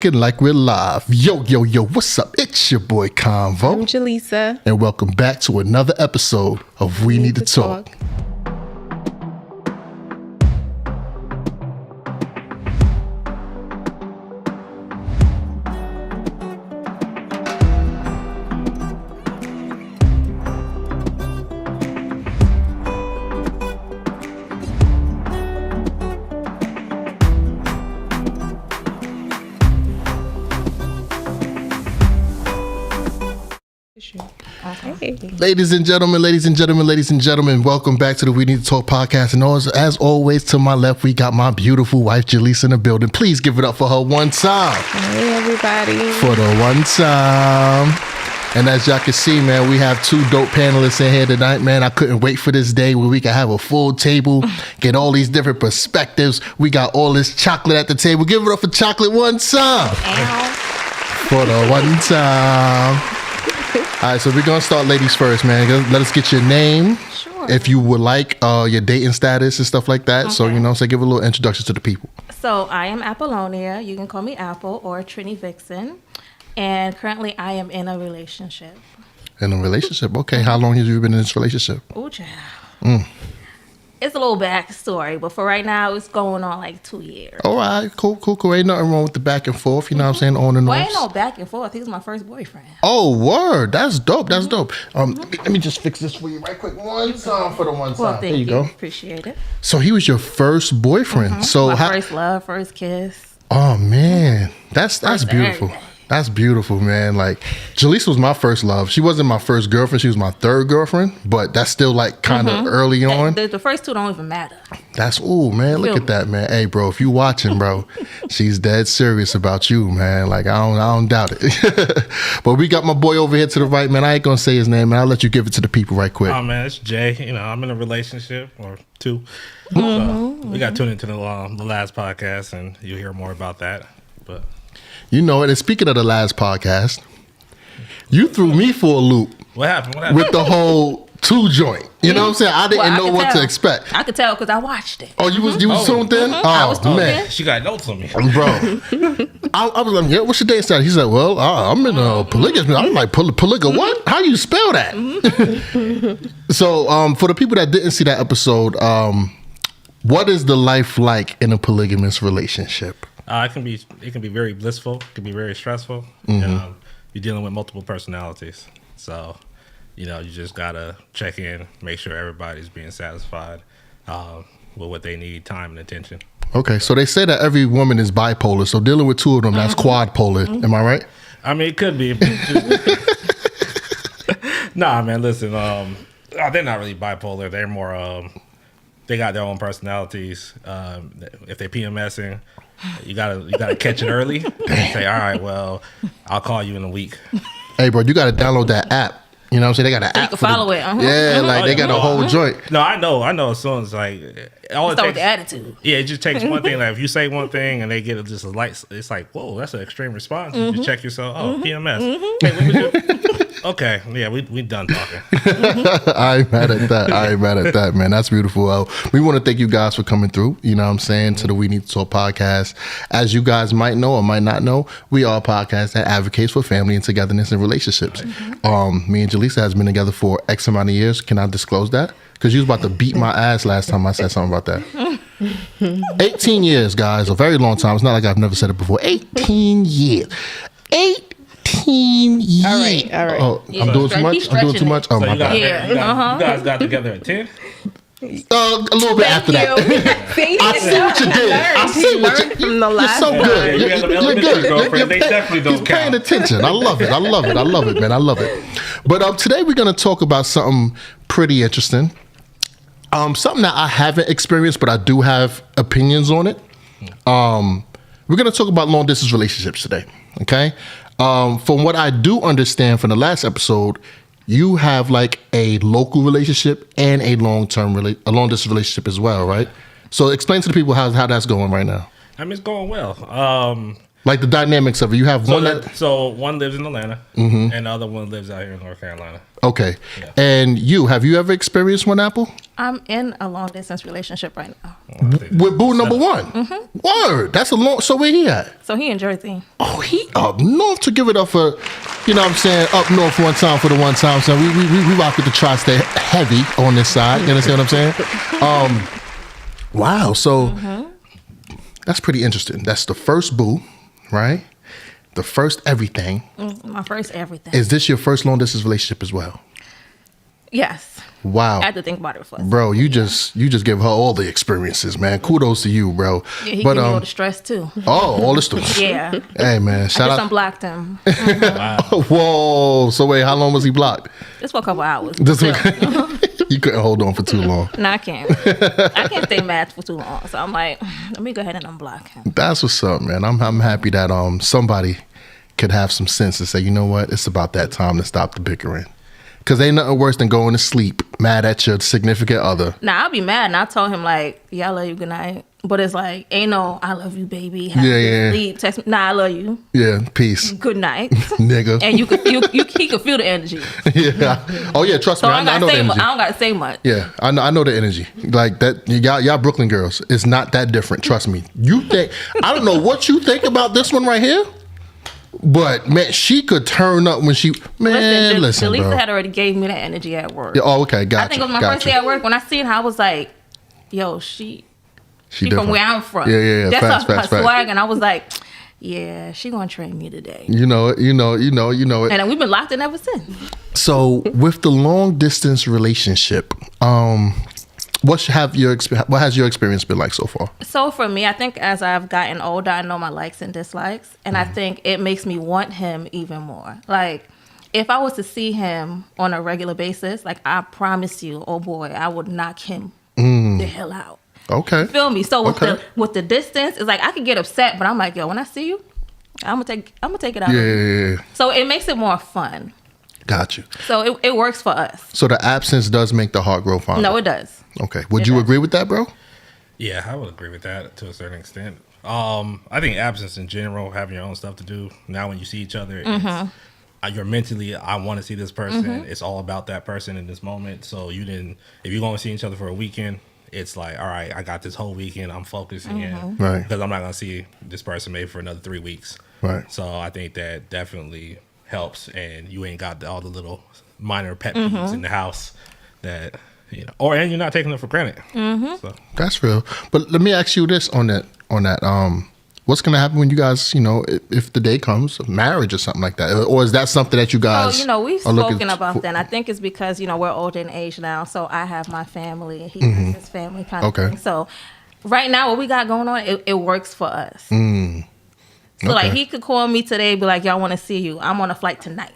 Like we're live. Yo, what's up? It's your boy Convo. I'm Jaleesa. And welcome back to another episode of We Need to Talk. Okay. Ladies and gentlemen, welcome back to the We Need to Talk podcast. And as always, to my left, we got my beautiful wife, Jaleesa, in the building. Please give it up for her one time. Hey, everybody. For the one time. And as y'all can see, man, we have two dope panelists in here tonight, man. I couldn't wait for this day where we can have a full table, get all these different perspectives. We got all this chocolate at the table. Give it up for chocolate one time. Ow. For the one time. All right, so we're going to start ladies first, man. Let us get your name. Sure. If you would like, your dating status and stuff like that. Okay. So, give a little introduction to the people. So I am Apollonia. You can call me Apple or Trini Vixen. And currently I am in a relationship. In a relationship? Okay. How long have you been in this relationship? Ooh, child. It's a little backstory, but for right now, it's going on like 2 years. All right. Cool. Ain't nothing wrong with the back and forth. You know what I'm saying? On and off. Well, ain't no back and forth. He was my first boyfriend. Oh, word. That's dope. Let me just fix this for you right quick. One time for the one time. Well, thank there you go. Appreciate it. So he was your first boyfriend. So my first love, first kiss. Oh, man. That's beautiful. Everything. That's beautiful, man. Like, Jaleesa was my first love. She wasn't my first girlfriend. She was my third girlfriend. But that's still, like, kind of early on. The first two don't even matter. Man. Look at that, man. Hey, bro, if you watching, bro, she's dead serious about you, man. Like, I don't doubt it. But we got my boy over here to the right, man. I ain't going to say his name, man. I'll let you give it to the people right quick. Oh, man, it's Jay. I'm in a relationship or two. So we got tuned into the last podcast, and you'll hear more about that. But... You know it. And speaking of the last podcast, you threw me for a loop. What happened? With the whole two joint. You know what I'm saying? I didn't know what to expect. I could tell because I watched it. Oh, you was tuned in? Oh, I was tuned man. in. She got notes on me. Bro. I was like, yeah, what's your date status? He said, well, I'm in a polygamy. I'm like, polyga what? How you spell that? So, for the people that didn't see that episode, what is the life like in a polygamous relationship? It can be very blissful. It can be very stressful. You're dealing with multiple personalities. So, you just got to check in, make sure everybody's being satisfied with what they need, time and attention. Okay, so they say that every woman is bipolar. So dealing with two of them, that's quadpolar. Am I right? I mean, it could be. Nah, man, listen. They're not really bipolar. They're more... they got their own personalities. If they're PMSing... You gotta catch it early and say, all right, well, I'll call you in a week. Hey, bro, you gotta download that app. You know what I'm saying? They got an app. You can follow it. Yeah, like they got a whole joint. No, I know. As soon as like all it Start takes, with the attitude. Yeah, it just takes one thing. Like if you say one thing and they get just a light, it's like, whoa, that's an extreme response. You just check yourself. Oh, PMS. Hey, what was your... Okay, yeah, we done talking. I ain't mad at that, man. That's beautiful. We want to thank you guys for coming through, you know what I'm saying, to the We Need to Talk podcast. As you guys might know or might not know, we are a podcast that advocates for family and togetherness in relationships. Me and Jaleesa has been together for X amount of years. Can I disclose that? Because you was about to beat my ass last time I said something about that. 18 years, guys. A very long time. It's not like I've never said it before. 18 years. 18 years. All right. Oh, Yeah, I'm doing too much? I'm doing too much? Oh, So my you God. guys got together at 10? A little bit after that. I see what you did. I see what you did. From the last You're so good. Yeah, you got them You're elementary good. girlfriends. They definitely don't He's paying count. attention. I love it, man. I love it. But today we're going to talk about something pretty interesting. Something that I haven't experienced, but I do have opinions on it. We're going to talk about long distance relationships today. Okay. From what I do understand from the last episode, you have like a local relationship and a long distance relationship as well, right? So explain to the people how that's going right now. I mean, it's going well. Like the dynamics of it. You have one that. So one lives in Atlanta, and the other one lives out here in North Carolina. Okay. Yeah. And have you ever experienced one, Apple? I'm in a long distance relationship right now. With boo number one? Word. That's a long. So where he at? So he in Jersey. Oh, he up north. To give it up for, you know what I'm saying, up north one time for the one time. So we rock with the tri-state heavy on this side. You understand what I'm saying? Wow. So that's pretty interesting. That's the first boo, right? The first everything. My first everything. Is this your first long distance relationship as well? Yes. Wow. I had to think about it first. Bro, you just give her all the experiences, man. Kudos to you, bro. Yeah, he gave me all the stress too. Oh, all the stuff. Yeah. Hey, man, I shout just out. unblocked him. Whoa. So wait, how long was he blocked? Just for a couple hours. Just Still. You couldn't hold on for too long. No, I can't. I can't stay mad for too long. So I'm like, let me go ahead and unblock him. That's what's up, man. I'm happy that somebody could have some sense and say, you know what, it's about that time to stop the bickering. Because ain't nothing worse than going to sleep mad at your significant other. Nah, I'll be mad and I told him like, yeah, I love you, good night. But it's like, ain't no, I love you, baby. Have Yeah. sleep, text me. Nah, I love you. Yeah, peace. Good night. Nigga. And he could feel the energy. Yeah. Oh, yeah, trust So me. I I know the energy. I don't gotta say much. Yeah, I know the energy. Like that, y'all Brooklyn girls, it's not that different. Trust me. You think, I don't know what you think about this one right here, but man, she could turn up when she, man, listen, Delisa bro. had already gave me that energy at work. Yeah, oh, okay, gotcha. I think it was my first day at work. When I seen her, I was like, yo, she from different. where I'm from. Yeah. That's Facts. her swag. And I was like, yeah, she gonna train me today. You know it. And then we've been locked in ever since. So with the long distance relationship, what has your experience been like so far? So for me, I think as I've gotten older, I know my likes and dislikes. And I think it makes me want him even more. Like, if I was to see him on a regular basis, like, I promise you, oh boy, I would knock him the hell out. Okay. Feel me? So Okay. with the distance, it's like I could get upset, but I'm like, yo, when I see you, I'm gonna take it out. Yeah. So it makes it more fun. Got you. So it works for us. So the absence does make the heart grow fonder. No, it does. Okay. Would It you does. agree with that, bro? Yeah, I would agree with that to a certain extent. I think absence in general, having your own stuff to do. Now, when you see each other, you're mentally, I want to see this person. It's all about that person in this moment. So if you're going to see each other for a weekend, it's like, all right, I got this whole weekend. I'm focusing in, Right. because I'm not going to see this person maybe for another 3 weeks. Right. So I think that definitely helps, and you ain't got all the little minor pet peeves in the house that and you're not taking them for granted. So. That's real. But let me ask you this on that. What's going to happen when you guys, if the day comes of marriage or something like that? Or is that something that you guys we've are looking spoken about for? that. And I think it's because, we're older in age now. So I have my family and he has his family kind of Okay. thing. So right now, what we got going on, it works for us. So like Okay. he could call me today, be like, y'all want to see you. I'm on a flight tonight.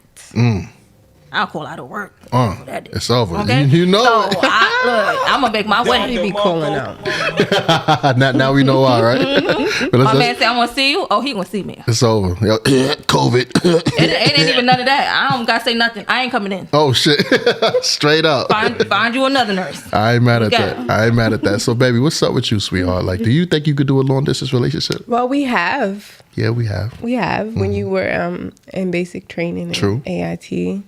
I'll call out of work. That is. It's over. Okay? You know So it. I'm going to make my way. He be calling out. now we know why, right? But My man say, I want to see you. Oh, he going to see me. it's over. COVID. It ain't even none of that. I don't got to say nothing. I ain't coming in. Oh, shit. Straight up. Find you another nurse. I ain't mad at Okay. that. I ain't mad at that. So, baby, what's up with you, sweetheart? Like, do you think you could do a long distance relationship? Well, we have. Yeah, we have. When you were in basic training in True. AIT.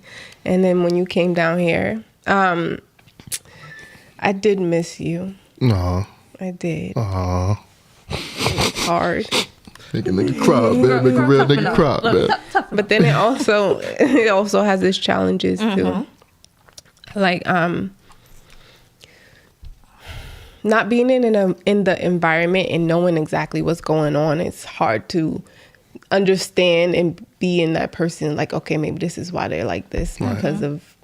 And then when you came down here, I did miss you. Aw. I did. Aw. It's hard. Make a nigga cry, man. Make a real nigga cry, man. But then it also has its challenges too. Like not being in the environment and knowing exactly what's going on, it's hard to understand and be in that person like, okay, maybe this is why they're like this because of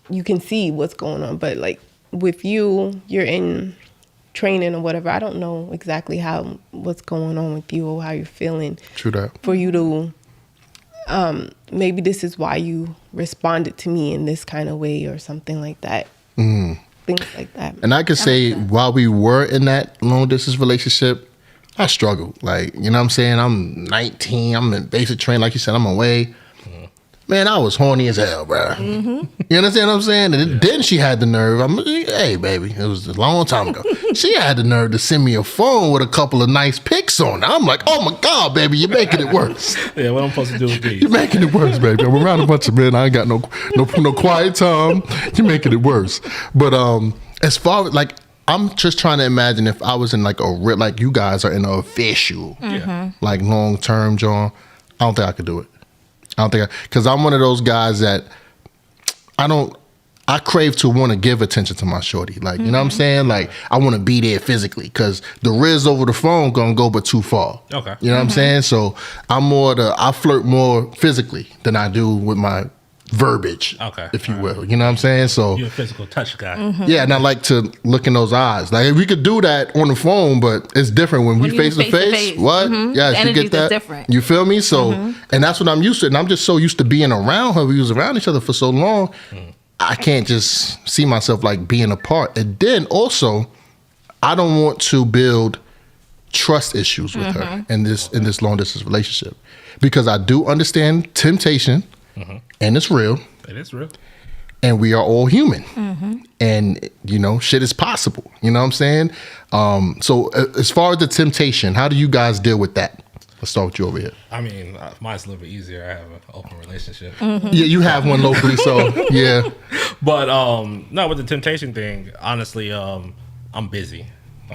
you can see what's going on. But like with you're in training or whatever, I don't know exactly what's going on with you or how you're feeling. True that. For you to maybe this is why you responded to me in this kind of way or something like that. Things like that. And I could say while we were in that long distance relationship, I struggled. Like, you know what I'm saying? I'm 19. I'm in basic training. Like you said, I'm away. Man, I was horny as hell, bro. You understand what I'm saying? And then she had the nerve. I'm like, hey, baby, it was a long time ago. She had the nerve to send me a phone with a couple of nice pics on it. I'm like, oh my God, baby, you're making it worse. Yeah, what I'm supposed to do with these? You're making it worse, baby. I'm around a bunch of men. I ain't got no quiet time. You're making it worse. But as far as like, I'm just trying to imagine if I was in like a real, like you guys are in an official, like long term, John. I don't think I could do it. I don't think because I'm one of those guys that I crave to want to give attention to my shorty. Like, you know what I'm saying? Like, I want to be there physically because the riz over the phone gonna go but too far. Okay. You know what I'm saying? So I flirt more physically than I do with my verbiage, if you will. You know what I'm saying? So you're a physical touch guy. Yeah, and I like to look in those eyes. Like we could do that on the phone, but it's different when we face to face. What? Yes, you get that. Different. You feel me? So, and that's what I'm used to. And I'm just so used to being around her. We was around each other for so long. I can't just see myself like being apart. And then also, I don't want to build trust issues with her in this long distance relationship because I do understand temptation. And it's real. It is real. And we are all human. And, you know, shit is possible. You know what I'm saying? So as far as the temptation, how do you guys deal with that? Let's start with you over here. I mean, mine's a little bit easier. I have an open relationship. Yeah, you have one locally, so yeah. But no, with the temptation thing, honestly, I'm busy.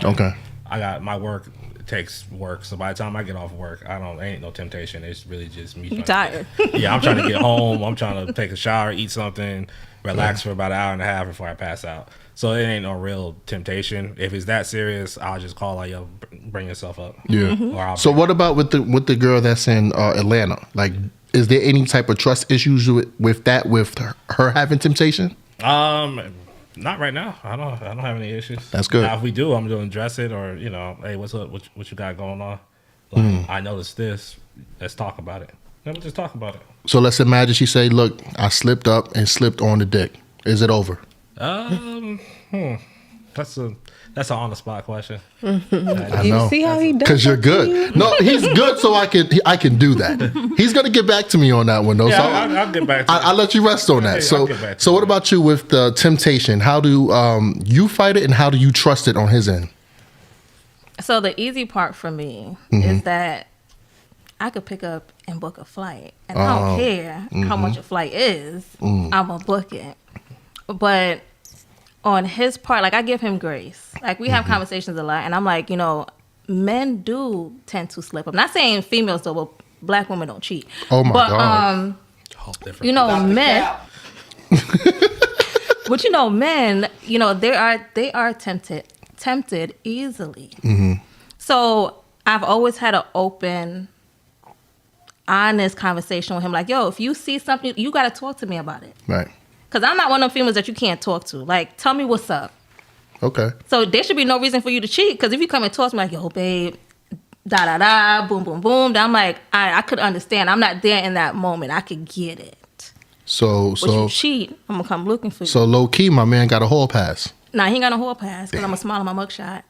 Okay. I got my work takes work, so by the time I get off work, ain't no temptation. It's really just me. You tired? Yeah, I'm trying to get home. I'm trying to take a shower, eat something, relax for about an hour and a half before I pass out. So it ain't no real temptation. If it's that serious, I'll just call like, yo, bring yourself up. Yeah. So what about with the girl that's in Atlanta? Like, is there any type of trust issues with that, with her having temptation? Not right now. I don't have any issues. That's good. Now, if we do, I'm going to address it, or hey, what's up? What you got going on? Like, I noticed this. Let's talk about it. Then we'll just talk about it. So let's imagine she say, "Look, I slipped up and slipped on the dick. Is it over?" That's an on the spot question. I know. You see how he does? Because you're good. No, he's good, so I can do that. He's gonna get back to me on that one, though. Yeah, so I'll get back to you. I'll let you rest on that. So what about you with the temptation? How do you fight it, and how do you trust it on his end? So the easy part for me is that I could pick up and book a flight, and I don't care how much a flight is. I'm gonna book it. But on his part, like, I give him grace. Like, we have conversations a lot, and I'm like, men do tend to slip up. Not saying females do, but black women don't cheat. Oh my God. Men. But men, they are tempted easily. So I've always had an open, honest conversation with him. Like, yo, if you see something, you got to talk to me about it. Right. Because I'm not one of them females that you can't talk to. Like, tell me what's up. Okay. So there should be no reason for you to cheat. Because if you come and talk to me like, yo, babe, da-da-da, boom, boom, boom, then I'm like, I could understand. I'm not there in that moment. I could get it. So you cheat, I'm going to come looking for you. So low key, my man got a hall pass. Nah, he ain't got no hall pass because I'm going to smile on my mugshot.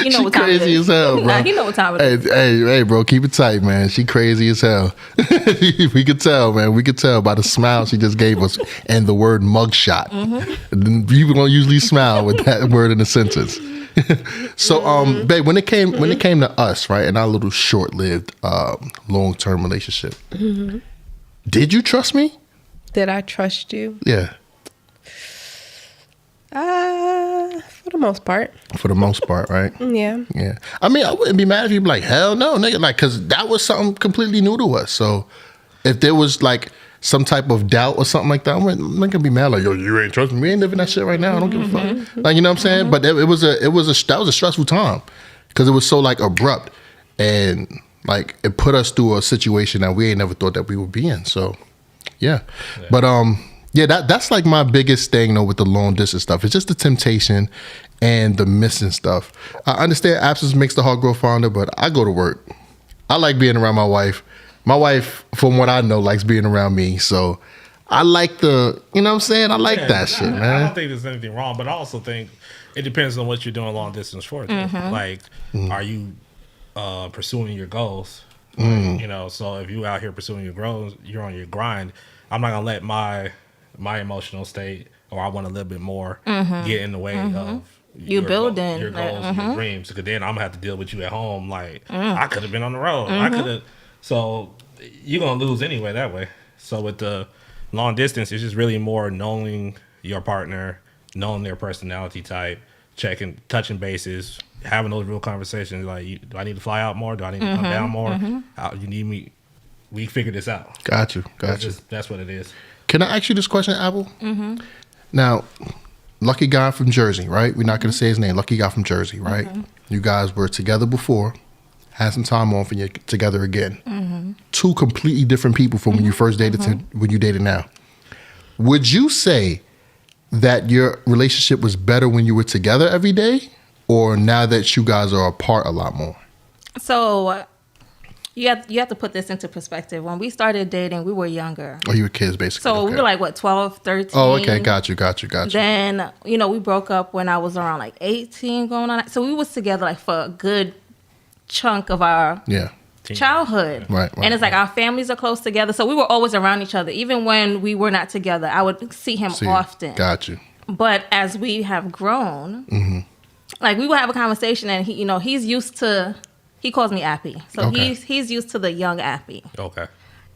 You know She what time crazy it is. as hell, bro. Nah, you know what time it is. Hey, bro, keep it tight, man. She crazy as hell. We could tell, man. We could tell by the smile she just gave us and the word mugshot. People don't usually smile with that word in a sentence. So, babe, when it came to us, right, in our little short-lived, long-term relationship, did you trust me? Did I trust you? Yeah. For the most part. For the most part, right? Yeah. Yeah. I mean, I wouldn't be mad if you'd be like, hell no, nigga. Like, because that was something completely new to us. So if there was like some type of doubt or something like that, I'm not going to be mad like, yo, you ain't trusting me. We ain't living that shit right now. I don't give a fuck. Like, you know what I'm saying? But that was a stressful time because it was so like abrupt and like it put us through a situation that we ain't never thought that we would be in. So, yeah. But, yeah, that's like my biggest thing, though, with the long distance stuff. It's just the temptation and the missing stuff. I understand absence makes the heart grow fonder, but I go to work. I like being around my wife. My wife, from what I know, likes being around me. So I like you know what I'm saying? I like that shit, man. I don't think there's anything wrong, but I also think it depends on what you're doing long distance for. Like, are you pursuing your goals? You know, so if you out here pursuing your goals, you're on your grind. I'm not gonna let my emotional state, or I want a little bit more, get in the way of you building your goals and your dreams. Because then I'm gonna have to deal with you at home. Like I could have been on the road. I could have. So you're gonna lose anyway that way. So with the long distance, it's just really more knowing your partner, knowing their personality type, touching bases, having those real conversations. Like, do I need to fly out more? Do I need to come down more? How, you need me? We figure this out. Got you. That's what it is. Can I ask you this question, Apple? Now, lucky guy from Jersey, right? We're not going to say his name. Lucky guy from Jersey, right? You guys were together before, had some time off, and you're together again. Two completely different people from when you first dated to when you dated now. Would you say that your relationship was better when you were together every day, or now that you guys are apart a lot more? So you have to put this into perspective. When we started dating, we were younger. Oh, you were kids, basically. So we were like, what, 12, 13? Oh, okay. Got you. Then, you know, we broke up when I was around like 18 going on. So we was together like for a good chunk of our childhood. Right. And it's like our families are close together. So we were always around each other. Even when we were not together, I would see him often. Got you. But as we have grown, like we would have a conversation and he, you know, he's used to... He calls me Appy. So he's used to the young Appy. Okay.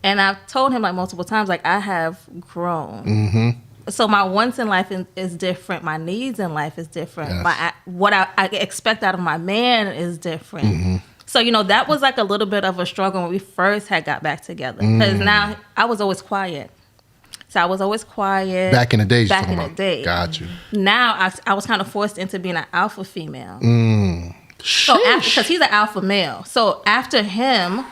And I've told him like multiple times, like, I have grown. So my wants in life is different. My needs in life is different. Yes. What I expect out of my man is different. So, you know, that was like a little bit of a struggle when we first had got back together. Because now I was always quiet. So I was always quiet. Back in the days. Back in the day. Got you. Now I was kind of forced into being an alpha female. So because he's an alpha male, so after him,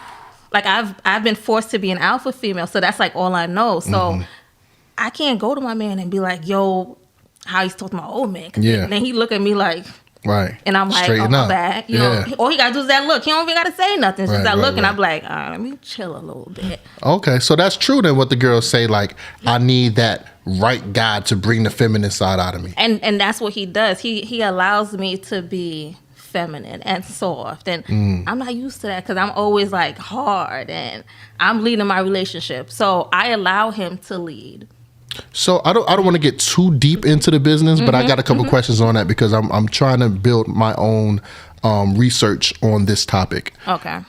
like I've been forced to be an alpha female, so that's like all I know. So I can't go to my man and be like, "Yo, how he's talking to my old man?" And then he look at me like, right, and I'm like, "Oh my bad," you know. All he gotta do is that look. He don't even gotta say nothing. It's just that look, and I'm like, "All right, let me chill a little bit." Okay, so that's true. Then what the girls say, like, I need that right guy to bring the feminine side out of me, and that's what he does. He allows me to be feminine and soft, and I'm not used to that because I'm always like hard and I'm leading my relationship, so I allow him to lead. So I don't want to get too deep into the business, but I got a couple questions on that because I'm trying to build my own research on this topic. Okay.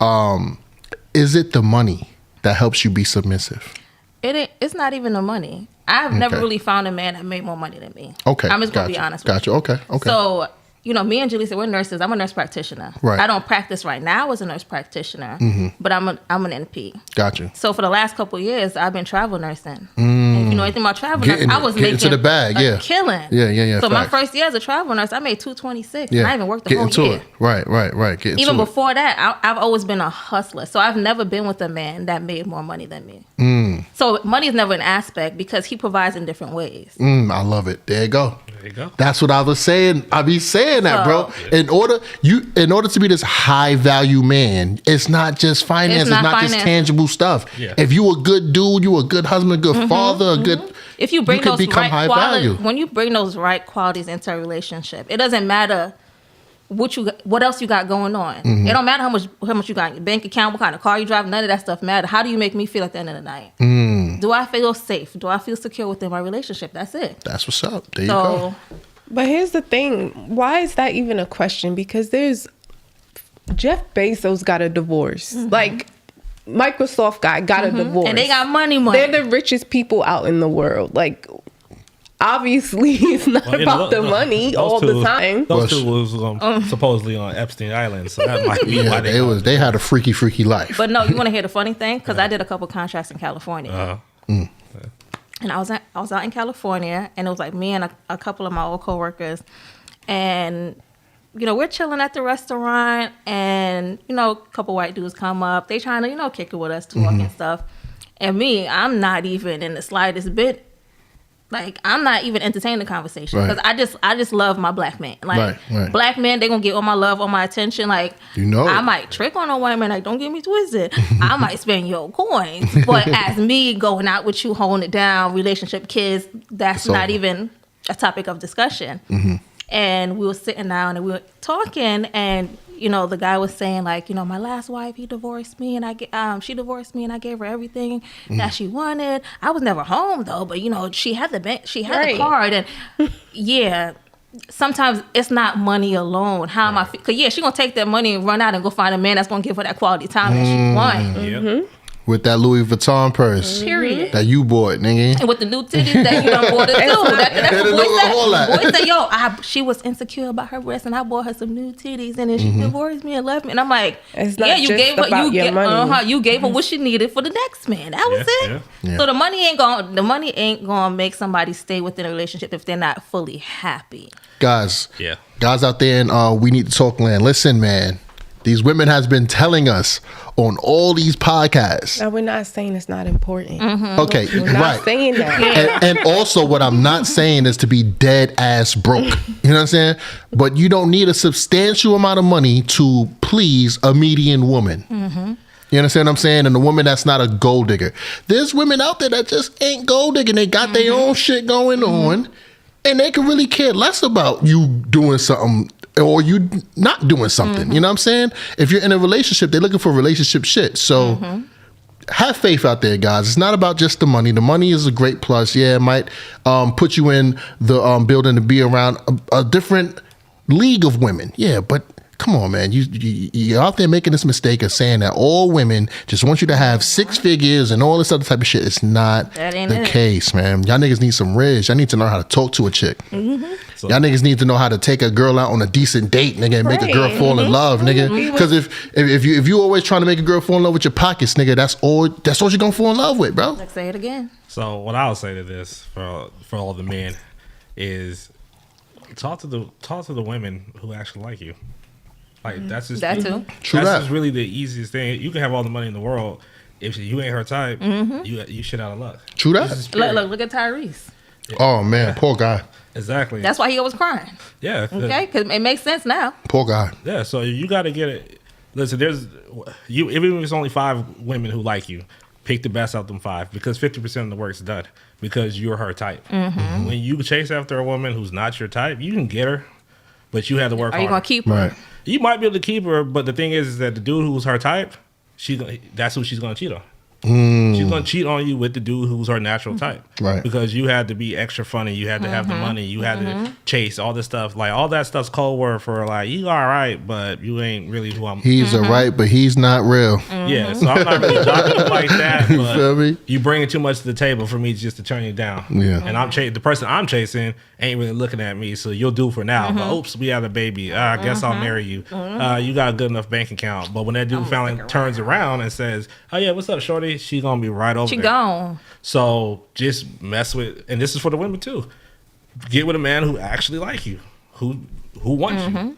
Is it the money that helps you be submissive? It's not even the money. I've never really found a man that made more money than me. Okay. I'm just gonna be honest with you. Okay. So, you know, me and Julie said we're nurses. I'm a nurse practitioner. Right. I don't practice right now as a nurse practitioner, but I'm an NP. Gotcha. So for the last couple of years, I've been travel nursing. And if you know anything about travel nursing, I was making into the bag, a killing. Yeah. So my first year as a travel nurse, I made $226. And I even worked the whole year. Right. Even before that, I've always been a hustler. So I've never been with a man that made more money than me. So money is never an aspect because he provides in different ways. I love it. There you go. That's what I was saying. I be saying that, bro. In order to be this high value man, it's not just finance. It's not just tangible stuff. Yeah. If you a good dude, you a good husband, a good father, a good. If you bring you those become right high qualities, value. when you bring those right qualities into a relationship, it doesn't matter what else you got going on. It don't matter how much you got in your bank account, what kind of car you drive. None of that stuff matter. How do you make me feel at the end of the night? Do I feel safe? Do I feel secure within my relationship? That's it. That's what's up. There you go. But here's the thing. Why is that even a question? Because Jeff Bezos got a divorce. Like, Microsoft guy got a divorce. And they got money. They're the richest people out in the world. Like, obviously, it's not about the money all the time. Those two was supposedly on Epstein Island, so that might be why they had a freaky life. But no, you want to hear the funny thing? Because I did a couple contracts in California. And I was out in California, and it was like me and a couple of my old coworkers, and you know, we're chilling at the restaurant, and you know, a couple white dudes come up, they trying to, you know, kick it with us, talk and stuff, and me, I'm not even in the slightest bit. Like, I'm not even entertaining the conversation because I just love my black man. Like, black men, they gonna get all my love, all my attention. Like, you know, I might trick on a white man. Like, don't get me twisted. I might spend your coins, but as me going out with you, holding it down, relationship, kids, that's not even a topic of discussion. And we were sitting down and we were talking, and the guy was saying like, my last wife, she divorced me and I gave her everything that she wanted. I was never home though, but she had the card, and yeah. Sometimes it's not money alone. How am I? Because she gonna take that money and run out and go find a man that's gonna give her that quality time that she wants. With that Louis Vuitton purse. Period. That you bought, nigga. And with the new titties that you done bought her too. That's what boys say, she was insecure about her breasts and I bought her some new titties and then she divorced me and left me. And I'm like, it's not you gave her you gave her what she needed for the next man. That was it. Yeah. So the money ain't gonna make somebody stay within a relationship if they're not fully happy. Guys out there in We Need to Talk land, listen, man. These women has been telling us on all these podcasts. Now, we're not saying it's not important. Okay, we're not saying that. And also what I'm not saying is to be dead ass broke. You know what I'm saying? But you don't need a substantial amount of money to please a median woman. You understand what I'm saying? And a woman that's not a gold digger. There's women out there that just ain't gold digging. They got their own shit going on. And they can really care less about you doing something or you not doing something. You know what I'm saying? If you're in a relationship, they're looking for relationship shit. So have faith out there, guys. It's not about just the money. The money is a great plus. Yeah, it might put you in the building to be around a different league of women. Yeah, but come on, man. You're out there making this mistake of saying that all women just want you to have 6 figures and all this other type of shit. It's not the case, man. Y'all niggas need some riz. Y'all need to know how to talk to a chick. So, y'all niggas need to know how to take a girl out on a decent date, nigga, and make a girl fall in love, nigga. Because if you always trying to make a girl fall in love with your pockets, nigga, that's all you're gonna fall in love with, bro. Let's say it again. So what I'll say to this for all the men is talk to the women who actually like you. Like that's just that too. Just really the easiest thing. You can have all the money in the world. If you ain't her type, you shit out of luck. True that. Look at Tyrese. Oh man, poor guy. Exactly. That's why he was crying. Yeah. Okay, because it makes sense now. Poor guy. Yeah. So you got to get it. Listen, even if it's only 5 women who like you, pick the best out of them 5 because 50% of the work's done because you're her type. When you chase after a woman who's not your type, you can get her, but you have to work hard. Are you gonna keep her? Right. You might be able to keep her, but the thing is that the dude who's her type, that's who she's gonna cheat on. She's gonna cheat on you with the dude who's her natural type, right? Because you had to be extra funny, you had to have the money, you had to chase all this stuff. Like all that stuff's code word for like you all right, but you ain't really who I'm. He's a right, but he's not real. Yeah, so I'm not really talking like that. But you feel me? You bringing too much to the table for me just to turn you down. Yeah, and the person I'm chasing ain't really looking at me, so you'll do for now. But oops, we had a baby. I guess I'll marry you. You got a good enough bank account. But when that dude finally turns around and says, "Oh yeah, what's up, shorty?" She gonna be right over. She there. gone. So just mess with, and this is for the women too. Get with a man who actually like you, who wants you.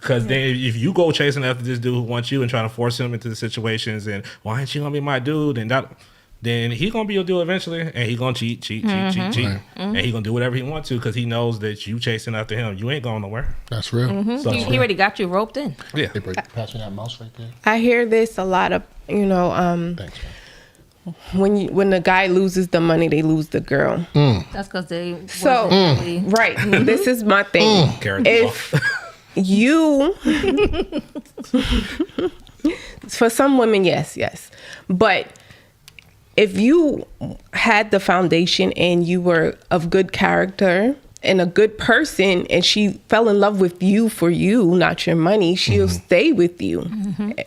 Because then if you go chasing after this dude who wants you and trying to force him into the situations and why ain't she gonna be my dude and that. Then he gonna be your dude eventually, and he gonna cheat, and he gonna do whatever he wants to because he knows that you chasing after him. You ain't going nowhere. That's real. So he already got you roped in. Yeah. Hey, pass me that mouse right there. I hear this a lot of, Thanks, man. when the guy loses the money, they lose the girl. That's because they right. This is my thing. If you, for some women, yes, but if you had the foundation and you were of good character and a good person and she fell in love with you for you, not your money, she'll stay with you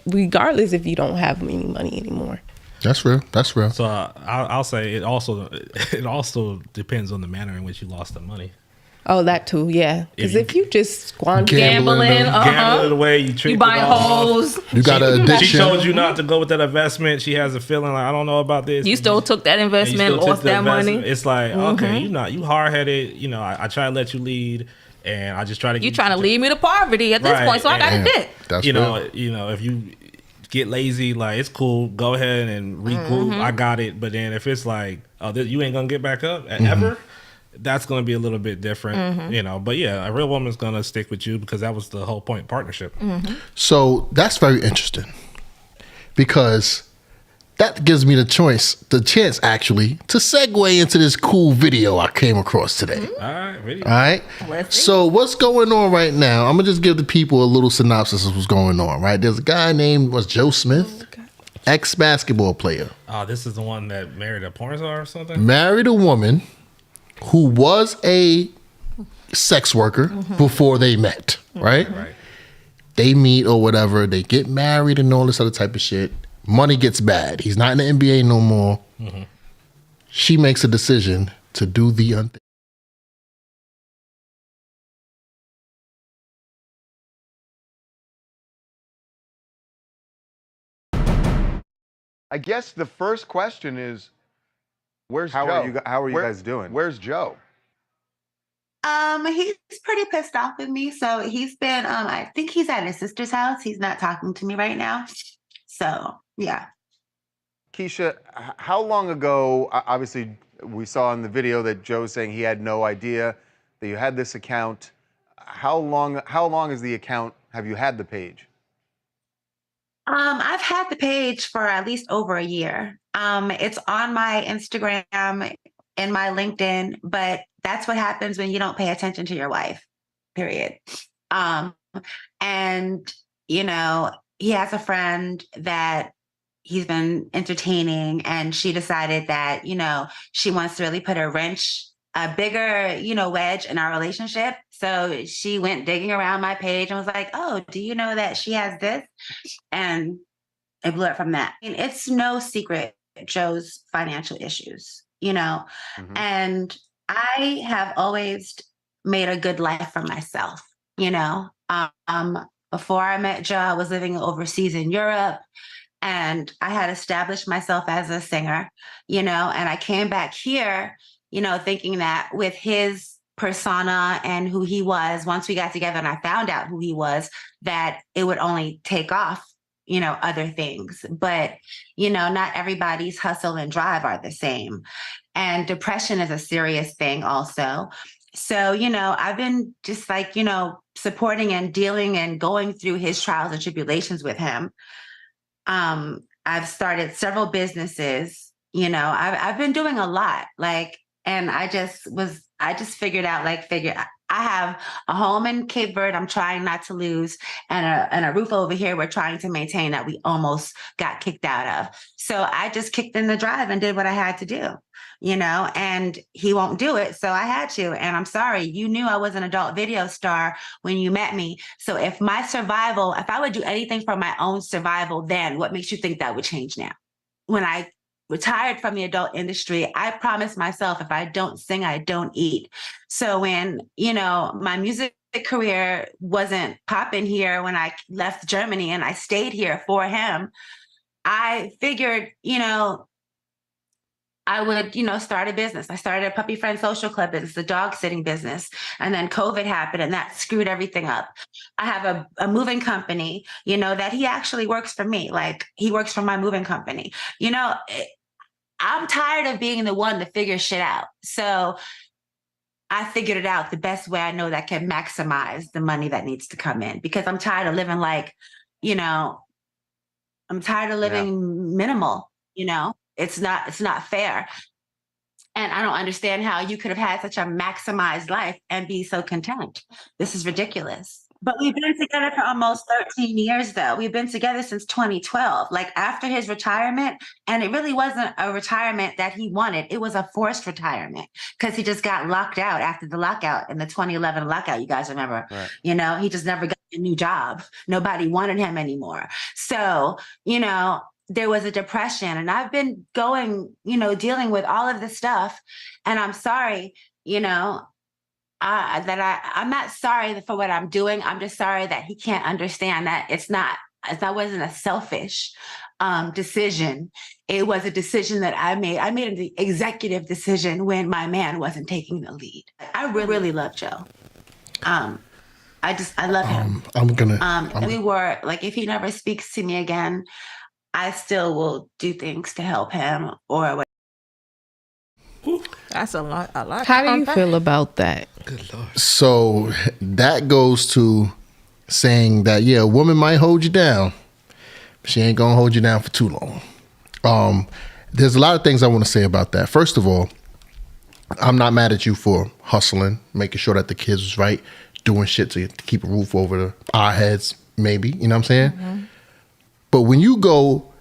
regardless if you don't have any money anymore. That's real. So I'll say it also depends on the manner in which you lost the money. Oh, that too, yeah. Because if you just squander gambling away, you buying hoes. You got an addiction. She told you not to go with that investment. She has a feeling like I don't know about this. You still took that investment, lost that money. It's like okay, you hard headed. I try to let you lead, and I just try to. You trying to lead me to poverty at this point, so I got a dick. That's if you get lazy, like it's cool. Go ahead and regroup. I got it. But then if it's like, you ain't gonna get back up ever. That's going to be a little bit different, But yeah, a real woman's going to stick with you because that was the whole point, partnership. So that's very interesting because that gives me the chance actually, to segue into this cool video I came across today. All right, video. All right. So what's going on right now? I'm gonna just give the people a little synopsis of what's going on. Right. There's a guy named Joe Smith, ex-basketball player. Oh, this is the one that married a porn star or something? Married a woman who was a sex worker before they met. Right. Right. They meet or whatever. They get married and all this other type of shit. Money gets bad. He's not in the NBA no more. She makes a decision to do the unthinkable. I guess the first question is, where's Joe? How are you guys doing? Where's Joe? He's pretty pissed off with me. So he's been, I think he's at his sister's house. He's not talking to me right now. So, yeah. Keisha, how long ago, obviously we saw in the video that Joe's saying he had no idea that you had this account. How long is the account, have you had the page? I've had the page for at least over a year. It's on my Instagram and my LinkedIn, but that's what happens when you don't pay attention to your wife, period. And, you know, he has a friend that he's been entertaining, and she decided that, you know, she wants to really put a bigger, you know, wedge in our relationship. So she went digging around my page and was like, oh, do you know that she has this? And it blew up from that. I mean, it's no secret Joe's financial issues, you know, and I have always made a good life for myself, you know. Before I met Joe, I was living overseas in Europe, and I had established myself as a singer, you know, and I came back here, you know, thinking that with his persona and who he was, once we got together and I found out who he was, that it would only take off, you know, other things. But, you know, not everybody's hustle and drive are the same. And depression is a serious thing also. So, you know, I've been just like, you know, supporting and dealing and going through his trials and tribulations with him. I've started several businesses, you know, I've been doing a lot, like, and I just figured out, I have a home in Cape Verde I'm trying not to lose, and a roof over here we're trying to maintain that we almost got kicked out of. So I just kicked in the drive and did what I had to do, you know, and he won't do it. So I had to, and I'm sorry, you knew I was an adult video star when you met me. So if I would do anything for my own survival, then what makes you think that would change now? When I retired from the adult industry, I promised myself, if I don't sing, I don't eat. So when, you know, my music career wasn't popping here when I left Germany and I stayed here for him, I figured, you know, I would, you know, start a business. I started a puppy friend social club business, a dog sitting business. And then COVID happened and that screwed everything up. I have a moving company, you know, that he actually works for me. Like, he works for my moving company. You know, I'm tired of being the one to figure shit out. So I figured it out the best way I know that can maximize the money that needs to come in, because I'm tired of living like, you know, I'm tired of living minimal, you know, it's not fair. And I don't understand how you could have had such a maximized life and be so content. This is ridiculous. But we've been together for almost 13 years, though. We've been together since 2012, like after his retirement. And it really wasn't a retirement that he wanted. It was a forced retirement because he just got locked out after the lockout in the 2011 lockout. You guys remember, Right. You know, he just never got a new job. Nobody wanted him anymore. So, you know, there was a depression, and I've been going, you know, dealing with all of this stuff. And I'm sorry, you know, I'm not sorry for what I'm doing. I'm just sorry that he can't understand that that wasn't a selfish decision. It was a decision that I made. I made an executive decision when my man wasn't taking the lead. I really love Joe. I love him. We were like, if he never speaks to me again, I still will do things to help him or whatever. That's a lot. How do you feel about that? Good Lord. So that goes to saying that, yeah, a woman might hold you down, but she ain't gonna hold you down for too long. There's a lot of things I want to say about that. First of all, I'm not mad at you for hustling, making sure that the kids was right, doing shit to keep a roof over our heads, maybe, you know what I'm saying? Mm-hmm. But when you go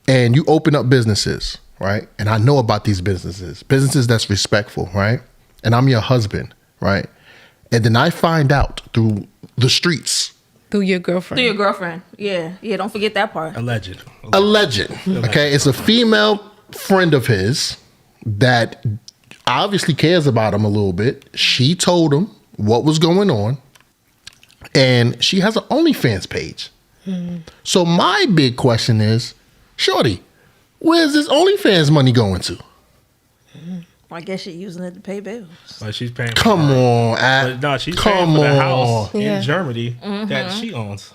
and you open up businesses, right? And I know about these businesses that's respectful, right? And I'm your husband, right? And then I find out through the streets. Through your girlfriend. Yeah. Don't forget that part. Alleged. Okay, it's a female friend of his that obviously cares about him a little bit. She told him what was going on, and she has an OnlyFans page. So my big question is, shorty, where's this OnlyFans money going to? I guess she's using it to pay bills. Like she's paying. Come on, no, she's paying for the house in Germany that she owns.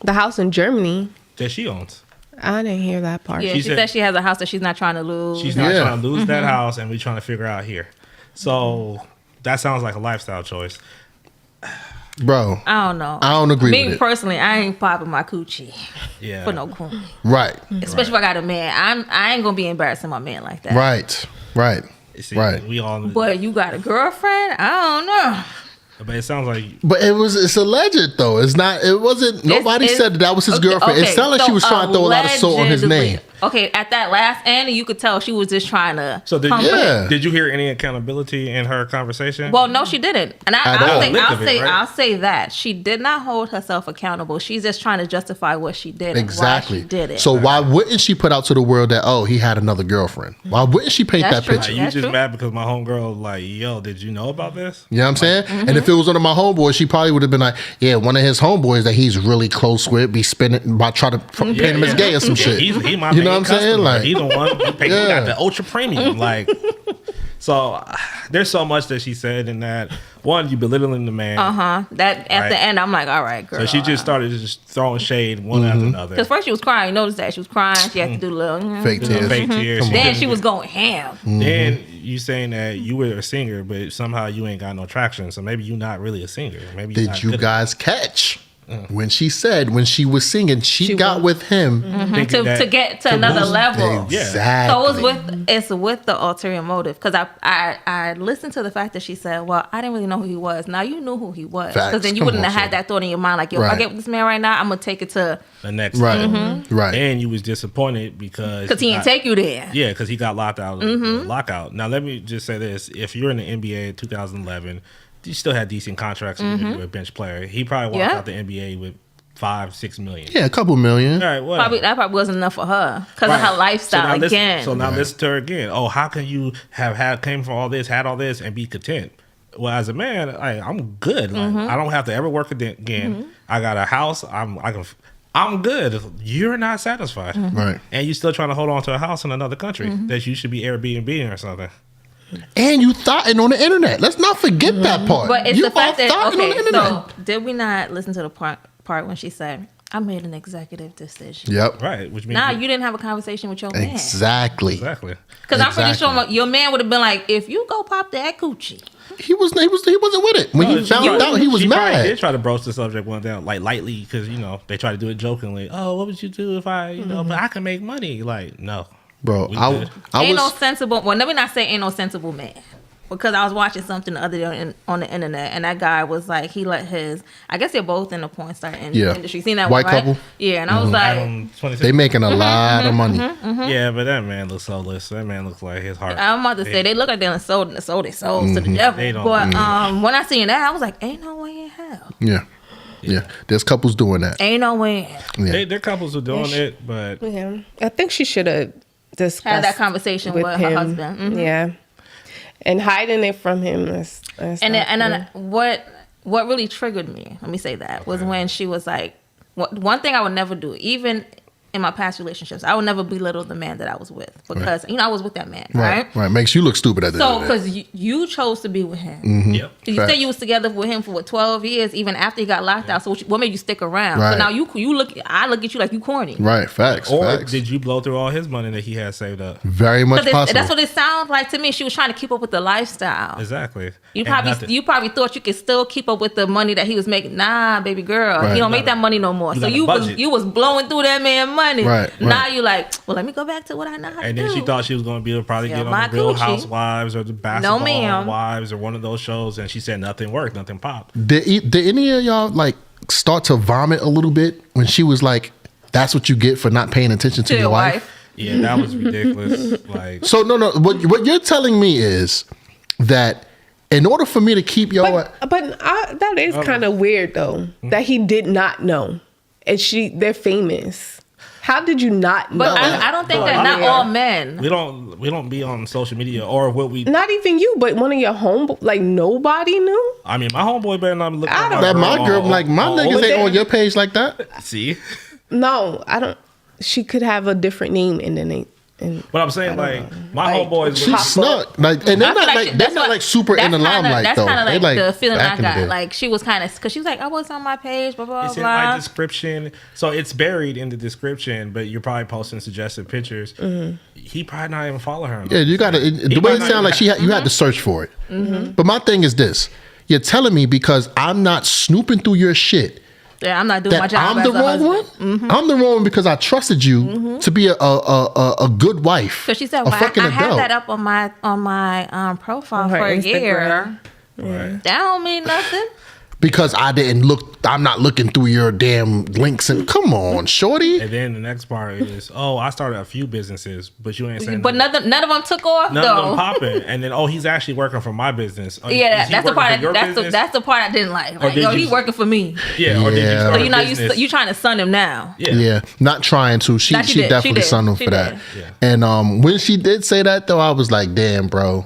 The house in Germany that she owns. I didn't hear that part. Yeah, she said she has a house that she's not trying to lose. She's not trying to lose that house, and we're trying to figure out here. So that sounds like a lifestyle choice. Bro, I don't know. I don't agree with it. Me personally, I ain't popping my coochie for no coon. Right. Especially if I got a man. I ain't gonna be embarrassing my man like that. Right. See, right. We all. But you got a girlfriend? I don't know. But it sounds like. But it's alleged though. It's not. It wasn't. Nobody said that was his girlfriend. It sounded like she was trying to throw a lot of salt on his name. Okay, at that last end, you could tell she was just trying to. So did you hear any accountability in her conversation? Well, no, she didn't. And I'll say that she did not hold herself accountable. She's just trying to justify what she did. Exactly. And why she did it. So why wouldn't she put out to the world that he had another girlfriend? Why wouldn't she paint that picture? You just mad because my homegirl like, yo, did you know about this? You know what I'm saying? And if it was one of my homeboys, she probably would have been like, yeah, one of his homeboys that he's really close with be spinning by trying to paint him as gay or some shit. He my you know what I'm saying? Like, he the one who got the ultra premium. Like, so there's so much that she said in that. One, you belittling the man. That at the end, I'm like, all right, girl. So she just started just throwing shade one after another. Because first she was crying. You noticed that she was crying. She had to do a little fake tears. Then she was going ham. Then you saying that you were a singer, but somehow you ain't got no traction. So maybe you're not really a singer. Maybe did you guys catch? When she said when she was singing, she got with him to get to another level. Exactly. So it's with the ulterior motive. Because I listened to the fact that she said, "Well, I didn't really know who he was." Now you knew who he was, because then you wouldn't have had that thought in your mind, like, "Yo, if I get with this man right now, I'm gonna take it to the next level." Right. And you was disappointed because he didn't take you there. Yeah, because he got locked out of the lockout. Now let me just say this: if you're in the NBA in 2011. You still had decent contracts if you were a bench player. He probably walked out the NBA with $5-6 million. Yeah, a couple million. All right, that probably wasn't enough for her because of her lifestyle. So now listen to her again. Oh, how can you came from all this, had all this, and be content? Well, as a man, I'm good. Like, I don't have to ever work again. I got a house. I'm good. You're not satisfied, right? And you're still trying to hold on to a house in another country that you should be Airbnb or something. And you thoughting on the internet. Let's not forget that part. But it's you the fact that on the internet. So did we not listen to the part when she said, "I made an executive decision"? Yep. Right. Which means now you didn't have a conversation with your man. Exactly. Because I'm pretty sure your man would have been like, "If you go pop that coochie." He wasn't with it when he found out. He was mad. She did try to broach the subject one down like lightly because they try to do it jokingly. Oh, what would you do if I but I can make money? Like, no. Bro, ain't no sensible. Well, let me not say ain't no sensible man, because I was watching something the other day on the internet, and that guy was like, he let his. I guess they're both in the porn star industry. Seen that white one, right? couple? Yeah, and I was like, they making a lot of money. Yeah, but that man looks soulless. That man looks like his heart. I'm about to say they look like they're sold their souls to the devil. They don't, but when I seen that, I was like, ain't no way in hell. Yeah. There's couples doing that. Ain't no way. Yeah. They're couples who doing it, but I think she should have had that conversation with her husband. Yeah, and hiding it from him. That's and then what really triggered me, let me say that, was when she was like, one thing I would never do, even in my past relationships, I would never belittle the man that I was with, because I was with that man, right? Makes you look stupid at the end of the day. So because you chose to be with him. Yep. You said you was together with him for 12 years, even after he got locked out. So what made you stick around? Right. So now I look at you like you corny. Right, facts. Or facts. did you blow through all his money that he had saved up? Very much possible. That's what it sounds like to me. She was trying to keep up with the lifestyle. Exactly. You probably thought you could still keep up with the money that he was making. Nah, baby girl, he don't make that money no more. So you was blowing through that man money. Right. Now you like, well, let me go back to what I know how to And do. then she thought she was going to be able to probably Yeah, get on my the Real coochie. Housewives or the Basketball ma'am. Wives or one of those shows, and she said nothing worked, nothing popped. Did any of y'all like start to vomit a little bit when she was like, "That's what you get for not paying attention to your wife"? Yeah, that was ridiculous. Like, So no. What you're telling me is that in order for me to keep your That is kind of weird though, that he did not know, and they're famous. How did you not know? But I don't think that not all men. we don't be on social media or what we. Not even you, but one of your like nobody knew. I mean, my homeboy better not look at that my girl, like my niggas ain't on your page like that. See, No, I don't. She could have a different name and then but I'm saying like my Like, homeboys. She snuck like, and they're I feel not like they're not like super in the limelight That's though. kind of They like the feeling back I in the got. day. Like she was kind of, because she was like, I was on my page, blah blah It's in my blah. description, so it's buried in the description. But you're probably posting suggested pictures. He probably not even follow her. Yeah, you got to. The way it sounds like you had to search for it. But my thing is this: you're telling me because I'm not snooping through your shit Yeah, I'm not doing my that job. I'm the as a wrong husband. one. I'm the wrong one because I trusted you to be a good wife. So she said, a well, fucking I had adult. that up on my profile On her for a year. Instagram. Right. That don't mean nothing. because I didn't look. I'm not looking through your damn links. And come on, shorty. And then the next part is, I started a few businesses, but you ain't saying. But none of them took off None though. of them popping, and then he's actually working for my business. Yeah, Is he that's the working part. for your business? That's the part I didn't like. Like, did yo, you- he working for me. Yeah, or did you Yeah. start So a business? you trying to sun him now. Yeah. Yeah, not trying to. She Nah, she did. definitely She did. sunned him She for that. did. Yeah. And when she did say that though, I was like, damn, bro.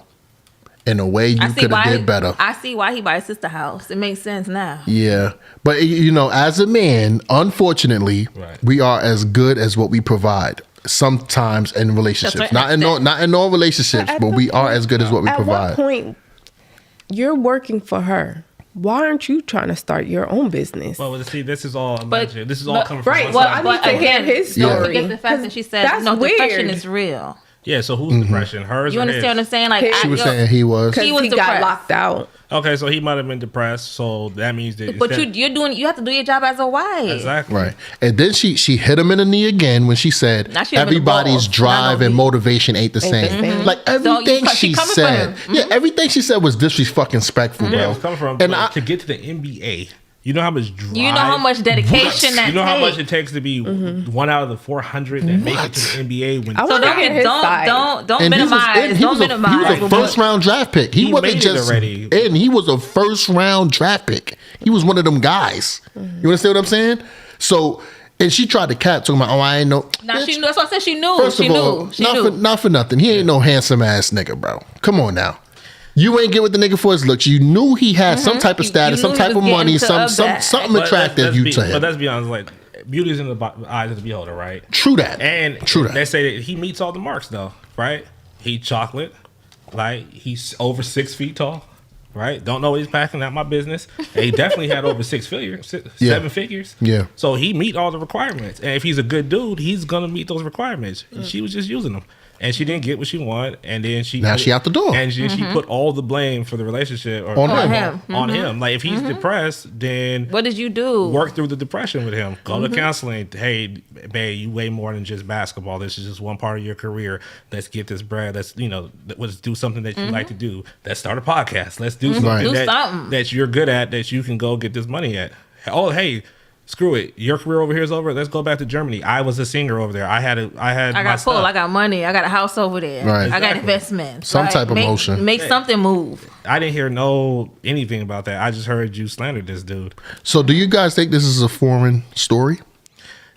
In a way, you I see could why have did better. I see why he buy his sister house. It makes sense now. Yeah, but as a man, unfortunately, Right. we are as good as what we provide. Sometimes in relationships, That's not right. in all relationships, At but the we are as good as what we At provide. what point you're working for her? Why aren't you trying to start your own business? Well, see, this is all But- alleged. This is all but- coming from right, one well, side. I need to hear his Yeah. Don't story. forget the fact that she said, That's depression weird. is real. Yeah, so who's depression? Hers You or understand what I'm his? saying? Like She She was yo, saying he was. Because He was he got depressed. locked out. Okay, so he might have been depressed, so that means that But instead- you have to do your job as a wife. exactly Right. And then she hit him in the knee again when she said Now she have been everybody's involved. drive Not and no motivation ain't the the same. same. Like everything she she coming for said. him. Yeah, everything she said was disrespectful, Yeah, bro. it's coming from. And But to get to the NBA, you know how much drive. You know how much dedication that You know how much takes. it takes to be one out of the 400 that make it to the NBA. When I So wanna don't hear his side. don't And he was- minimize. and he Don't was a- minimize. He was a first round draft pick. He He wasn't made it just already. and he was a first round draft pick. He was one of them guys. You understand what I'm saying? So and she tried to cap talking about, I ain't know. Now Bitch, she knew. That's what I said. She knew. First She of all, knew. She not knew. for nothing. He ain't no handsome ass nigga, bro. Come on now. You ain't get with the nigga for his looks. You knew he had some type of You status, knew some he type was of money, getting to something that. something But attractive let's you be- to But him. let's be honest, like beauty's in the eyes of the beholder, right? True that. And True that. they say that he meets all the marks, though, right? He chocolate, like he's over 6 feet tall, right? Don't know what he's packing. Not my business. And he definitely had over 6 figures, Yeah. 7 figures. Yeah. So he meet all the requirements, and if he's a good dude, he's gonna meet those requirements. She was just using them, and she didn't get what she wanted, and then Now she out the door. and she put all the blame for the relationship On him. on him. Like if he's depressed, then What did you do? work through the depression with him. Go to counseling. Hey, babe, you way more than just basketball. This is just one part of your career. Let's get this bread. Let's do something that you like to do. Let's start a podcast. Let's do something, Right. Do that, something. that you're good at, that you can go get this money at. Oh, hey, screw it. Your career over here is over. Let's go back to Germany. I was a singer over there. I had I my got stuff. pull. I got money. I got a house over there. Right. I got Exactly. investments. Some type of make, motion. Make something move. I didn't hear anything about that. I just heard you slander this dude. So do you guys think this is a foreign story?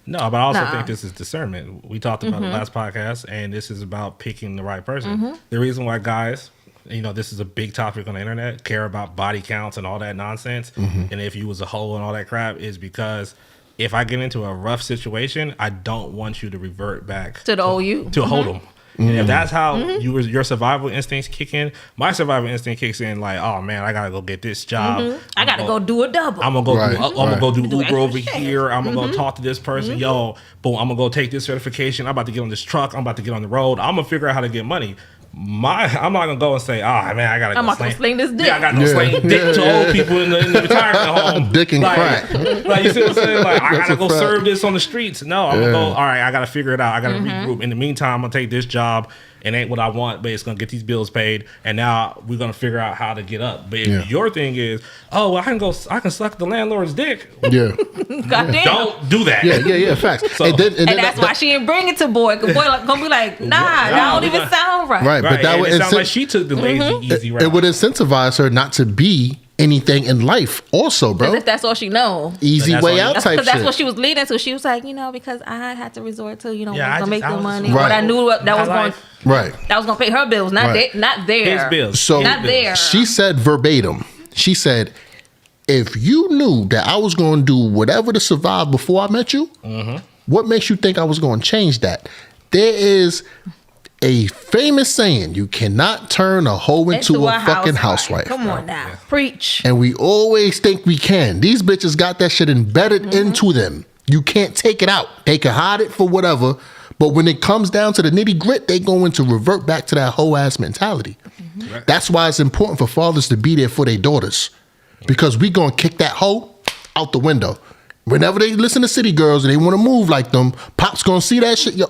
No, but I also Nah. think this is discernment. We talked about it last podcast, and this is about picking the right person. The reason why guys, this is a big topic on the internet, care about body counts and all that nonsense, and if you was a hoe and all that crap, is because if I get into a rough situation, I don't want you to revert back To the old you. to hold them. And if that's how your survival instincts kick in, my survival instinct kicks in like, oh man, I gotta go get this job. I gotta go do a double. I'm gonna go. Right, I'm gonna go do Do Uber over extra shit. here. I'm gonna go talk to this person. Yo, boom. I'm gonna go take this certification. I'm about to get on this truck. I'm about to get on the road. I'm gonna figure out how to get money. I'm not gonna go and say, "Oh man, I gotta." I'm not gonna sling this dick. Yeah, I gotta go sling dick to old people in the retirement home. Dick and crack. Like you see what I'm saying? Like I gotta go fact. serve this on the streets. No, I'm gonna go. All right, I gotta figure it out. I gotta regroup. In the meantime, I'm gonna take this job. It ain't what I want, but it's gonna get these bills paid, and now we're gonna figure out how to get up. But if your thing is, oh, well, I can suck the landlord's dick. Yeah. Goddamn. Don't do that. Yeah. Facts. So- and then that's why she didn't bring it to boy. Cause boy gonna be like, nah, that don't even sound right. Right, but that and would it sounds like she took the lazy, easy route. it would incentivize her not to be anything in life also, bro. If that's all she know. Easy That's way all- out That's type because that's shit. what she was leading to. She was like, because I had to resort to, Yeah, make I the was- money. Right. But I knew that was going Right. that was gonna pay her bills, not Right. not there. His bills. So Not there. she said verbatim, she said, if you knew that I was going to do whatever to survive before I met you, what makes you think I was going to change that? There is a famous saying, you cannot turn a hoe into a fucking housewife. Come on now. Preach. And we always think we can. These bitches got that shit embedded into them. You can't take it out. They can hide it for whatever, but when it comes down to the nitty grit, they going to revert back to that hoe ass mentality. That's why it's important for fathers to be there for their daughters, because we gonna kick that hoe out the window. Whenever they listen to City Girls and they want to move like them, Pop's gonna see that shit. Yo,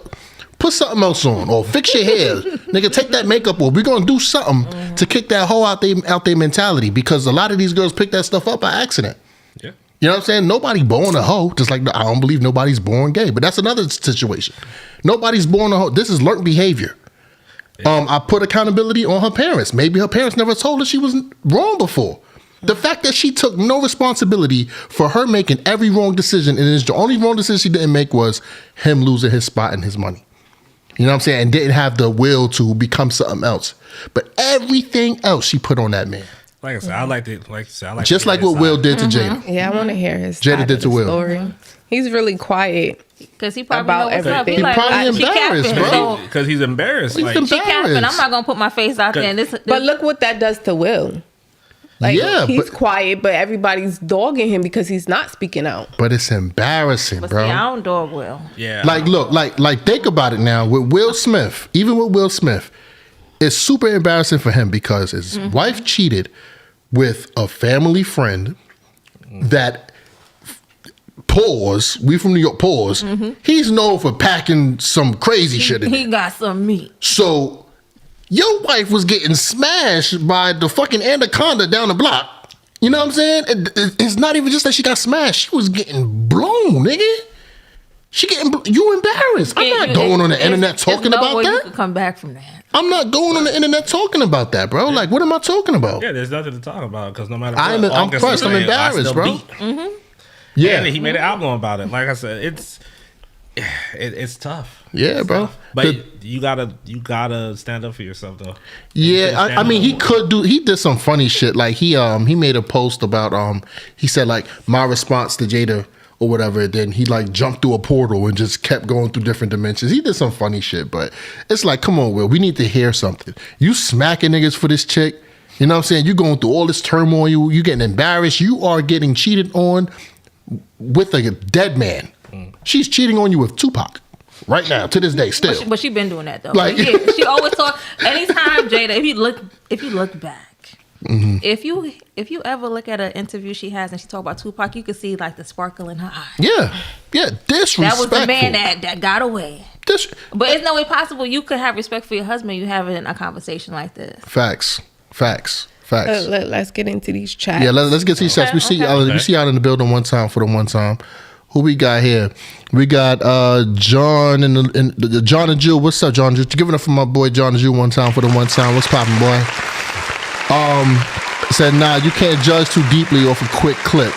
put something else on or fix your hair, nigga. Take that makeup off. We gonna do something to kick that hoe out their mentality, because a lot of these girls pick that stuff up by accident. Yeah. You know what I'm saying? Nobody born a hoe. Just like I don't believe nobody's born gay, but that's another situation. Nobody's born a hoe. This is learned behavior. I put accountability on her parents. Maybe her parents never told her she was wrong before. The fact that she took no responsibility for her making every wrong decision, and the only wrong decision she didn't make was him losing his spot and his money. You know what I'm saying? And didn't have the will to become something else. But everything else she put on that man. Like I said, I like Just like what Will did to Jada. Yeah, I want to hear his Jada side did of to the Will. story. He's really quiet. Because he probably About know what's up. everything. He He probably she embarrassed, capping. bro. So because he's embarrassed. He's Like, embarrassed. she capping. I'm not gonna put my face out there. And this But look what that does to Will. Like, Yeah, he's but- quiet, but everybody's dogging him because he's not speaking out. But it's embarrassing, but bro. see, I don't dog Will. yeah. Like, look, like think about it now. With Will Smith, even with Will Smith, it's super embarrassing for him because his wife cheated with a family friend that, pause, we from New York, pause, he's known for packing some crazy shit in He it. got some meat. So, your wife was getting smashed by the fucking anaconda down the block. You know what I'm saying? It's not even just that she got smashed. She was getting blown, nigga. You embarrassed. I'm not going on the internet talking no about way You that. could come back from that. I'm not going on the internet talking about that, bro. Like, what am I talking about? yeah, there's nothing to talk about because no matter what, I'm August crushed. is I'm saying, embarrassed, I still bro. beat. Yeah. And he made an album about it. Like I said, it's tough. Yeah, It's bro. tough. But you gotta stand up for yourself though. Yeah, I mean, he did some funny shit. Like he made a post about he said like my response to Jada or whatever. Then he like jumped through a portal and just kept going through different dimensions. He did some funny shit, but it's like, come on, Will, we need to hear something. You smacking niggas for this chick. You know what I'm saying? You going through all this turmoil. You getting embarrassed. You are getting cheated on with a dead man. She's cheating on you with Tupac right now to this day still. But she been doing that though. Like- Like, yeah, she always talk. Anytime Jada, if you look back, if you ever look at an interview she has and she talk about Tupac, you can see like the sparkle in her eye. Yeah, disrespectful. That was the man that got away. This But it's no way possible you could have respect for your husband. You having a conversation like this. facts. Let's get into these chats. Yeah, let's get to these sets. We see y'all in the building one time for the one time. Who we got here? We got John and the John and Jill. What's up, John? Just giving it for my boy John and Jill one time for the one time. What's poppin', boy? Said, nah, you can't judge too deeply off a quick clip.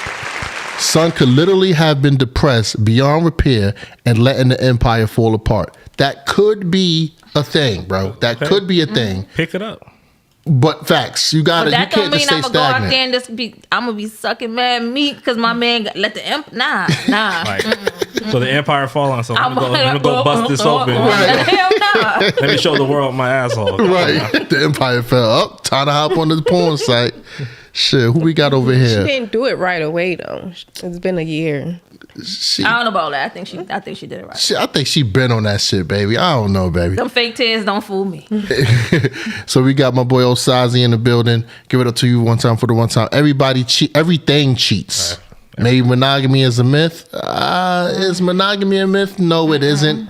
Son could literally have been depressed beyond repair and letting the empire fall apart. That could be a thing, bro. That could be a thing. Pick it up. But facts, you But gotta. You that don't can't mean just stay I'm gonna go out stagnant. there and just be. I'm gonna be sucking mad meat because my man let the nah. Like, so the empire fall on. So I'm I'm gonna go bust this open. Hell no. Let me show the world my asshole. Right. The empire fell up. Time to hop on the porn site. Shit, who we got over She here? didn't do it right away though. It's been a year. She, I don't know about that. I think she did it right. I think she been on that shit, baby. I don't know, baby. Them fake tears don't fool me. So we got my boy Osazi in the building. Give it up to you one time for the one time. Everybody everything cheats. Right. Maybe monogamy is a myth. Is monogamy a myth? No, it isn't.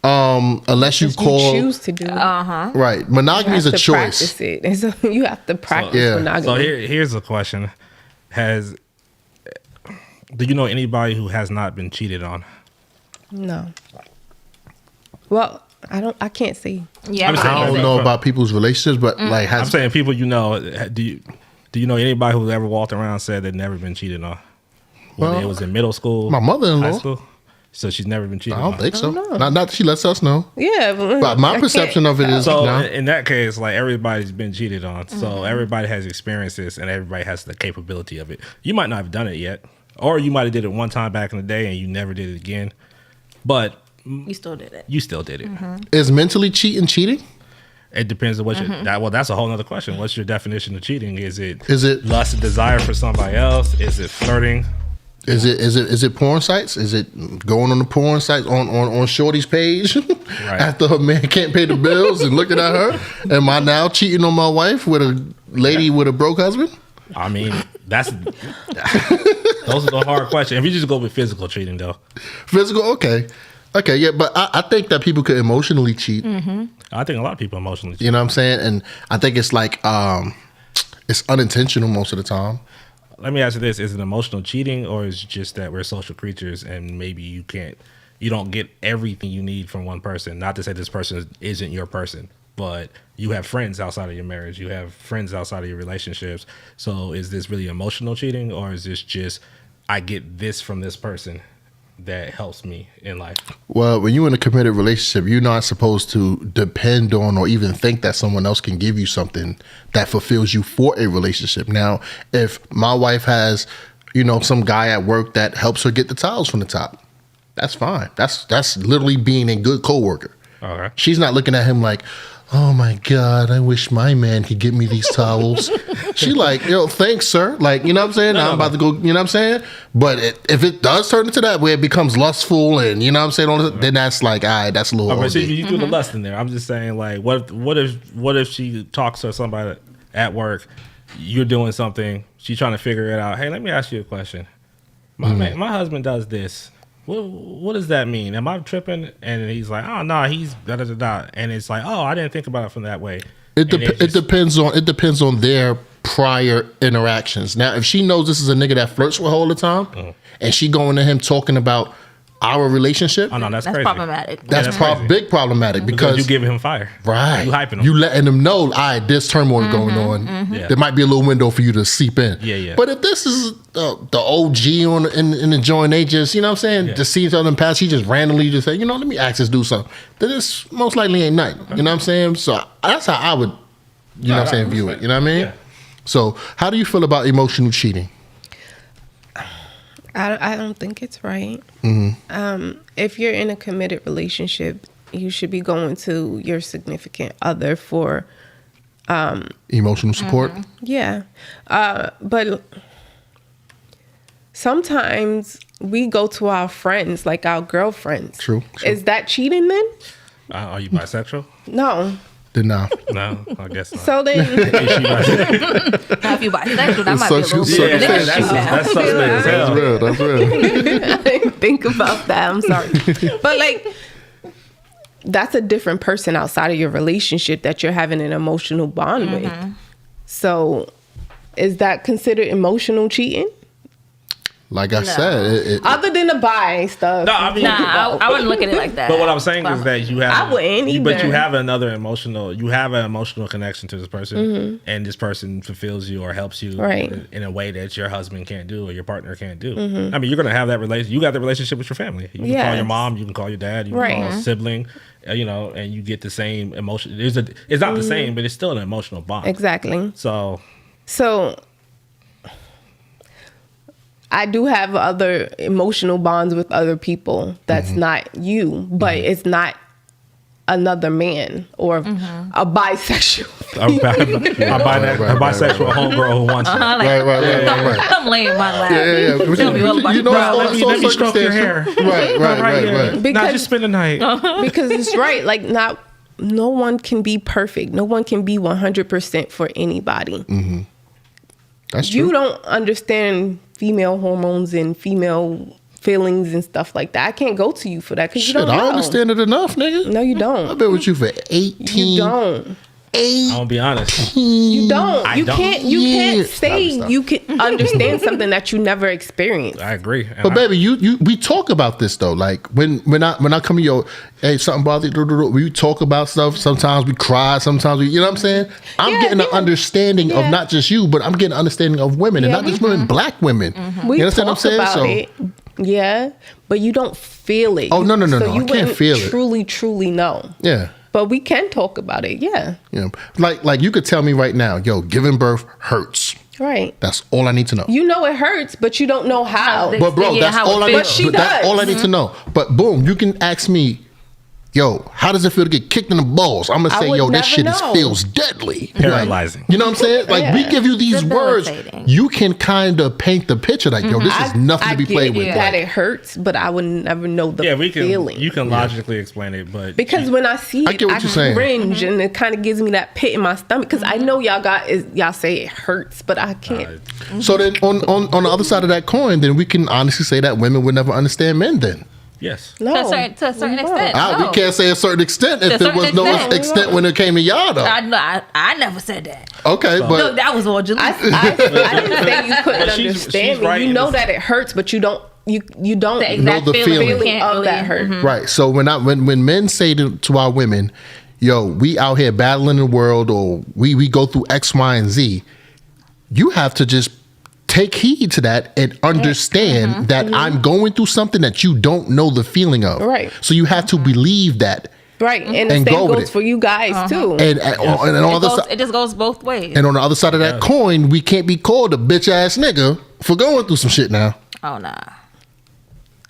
Unless you call choose to do it. right. Monogamy is a choice. Practice it. You have to practice monogamy. So here's a question: do you know anybody who has not been cheated on? No. Well, I can't see. Yeah, I don't know about people's relationships, but like, I'm saying people you know. Do you know anybody who's ever walked around and said they'd never been cheated on? Whether it was in middle school, my mother-in-law. high school. So she's never been cheated on. I don't think so. Not that she lets us know. Yeah, But my perception of it is So no. in that case, like everybody's been cheated on. So everybody has experiences and everybody has the capability of it. You might not have done it yet, or you might have did it one time back in the day and you never did it again. But you still did it. You still did it. Is mentally cheating? It depends on what well, that's a whole other question. What's your definition of cheating? Is it lust and desire for somebody else? Is it flirting? Is it porn sites? Is it going on the porn sites on Shorty's page after her man can't pay the bills and looking at her? Am I now cheating on my wife with a lady with a broke husband? I mean, those are the hard questions. If you just go with physical cheating, though. Physical, okay, yeah, but I think that people could emotionally cheat. I think a lot of people emotionally cheat. You know what I'm saying? And I think it's like it's unintentional most of the time. Let me ask you this: is it emotional cheating, or is it just that we're social creatures and maybe you don't get everything you need from one person? Not to say this person isn't your person, but you have friends outside of your marriage, you have friends outside of your relationships. So is this really emotional cheating, or is this just I get this from this person that helps me in life? Well, when you're in a committed relationship, you're not supposed to depend on or even think that someone else can give you something that fulfills you for a relationship. Now, if my wife has, some guy at work that helps her get the towels from the top, that's fine. That's literally being a good coworker. Okay. She's not looking at him like, oh my God, I wish my man could get me these towels. She like, thanks, sir. Like, you know what I'm saying? I'm about to go, you know what I'm saying? But if it does turn into that where it becomes lustful and, you know what I'm saying, then that's like, all right, that's a little so you do the lust in there. I'm just saying, like, what if she talks to somebody at work, you're doing something, she's trying to figure it out. Hey, let me ask you a question. My husband does this. What does that mean? Am I tripping? And he's like, oh no, he's da-da-da-da. And it's like, oh, I didn't think about it from that way. It depends on their prior interactions. Now, if she knows this is a nigga that flirts with her all the time, and she going to him talking about our relationship, oh no, that's crazy. Problematic. That's big problematic because you giving him fire, right? You hyping him. You letting them know, all right, there's turmoil going on. There might be a little window for you to seep in. Yeah. But if this is the OG in the joint, they just, you know what I'm saying, just see each other in the past, he just randomly just say, let me ask this dude something. Then this most likely ain't nothing. You know what I'm saying? So that's how I would, you know what I'm saying, view it. You know what I mean? Yeah. So how do you feel about emotional cheating? I don't think it's right. If you're in a committed relationship, you should be going to your significant other for emotional support. Yeah, but sometimes we go to our friends, like our girlfriends. True. Is that cheating then? Are you bisexual? No. No, I guess not. So then, if you bisexual, that might be a little bit. That's suspect as hell. That's real. I didn't think about that. I'm sorry, but like, that's a different person outside of your relationship that you're having an emotional bond with. So, is that considered emotional cheating? Like I said, other than the bi stuff. No, I mean, I wouldn't look at it like that. But what I'm saying is that you have, I wouldn't either. But you have an emotional connection to this person, and this person fulfills you or helps you in a way that your husband can't do or your partner can't do. I mean, you're gonna have that relationship. You got the relationship with your family. You can call your mom, you can call your dad, you can call a sibling, and you get the same emotion. It's not the same, but it's still an emotional bond. Exactly. So. I do have other emotional bonds with other people that's not you, but it's not another man or a bisexual. A bisexual homegirl who wants it. Like, Come lay in my lap. Yeah. Tell me all about You know, your it's Let me so stroke your hair. Right. Not just spend the night. because it's right. Like, no one can be perfect. No one can be 100% for anybody. Mm-hmm. That's true. You don't understand female hormones and female feelings and stuff like that. I can't go to you for that because you don't know. I understand it enough, nigga. No, you don't. I've been with you for 18. You don't. I'm gonna be honest. You don't. I You don't. can't. You can't say Stop. you can understand something that you never experienced. I agree. But baby, we talk about this though. Like when I come to your, hey, something bothers you. We talk about stuff. Sometimes we cry. Sometimes we, you know what I'm saying? I'm getting an understanding of not just you, but I'm getting an understanding of women, and not just women, black women. We You understand talk what I'm about saying? it. Yeah, but you don't feel it. Oh, no. So I you can't wouldn't feel it. truly know. Yeah. But we can talk about it. Yeah. You know, like you could tell me right now, yo, giving birth hurts. Right. That's all I need to know. You know it hurts, but you don't know how. But bro, Yeah, that's how all it I need. feels. But she That's does. all I need to know. But boom, you can ask me, yo, how does it feel to get kicked in the balls? I'm gonna I say, would yo, this never shit know. feels deadly, Paralyzing. Like, you know what I'm saying? Like we Yeah. give you these words, Debilitating. you can kind of paint the picture. Like, yo, this is nothing to be played with. That Like, it hurts, but I would never know the we can. feeling. You can logically explain it, but Because when I see it, I get what you're saying. cringe, and it kind of gives me that pit in my stomach. Because I know y'all say it hurts, but I can't. so then on the other side of that coin, then we can honestly say that women would never understand men. Then yes. No, To a certain we extent. won't. No. we can't say a certain extent if To a there was certain no extent. extent when it came to y'all though. I never said that. Okay, No, but that was all Julie. I didn't say you couldn't But she's understand me. right You in know this- that it hurts, but you don't. You don't The know exact the feeling, feeling. you can't of really- that hurt. right. So when men say to our women, yo, we out here battling the world, or we go through X, Y, and Z, you have to just take heed to that and understand that I'm going through something that you don't know the feeling of. Right. So you have to believe that. Right, and the And same go with goes it. for you guys too. And on the other side, It just goes both ways. and on the other side of that coin, we can't be called a bitch ass nigga for going through some shit now. Oh nah,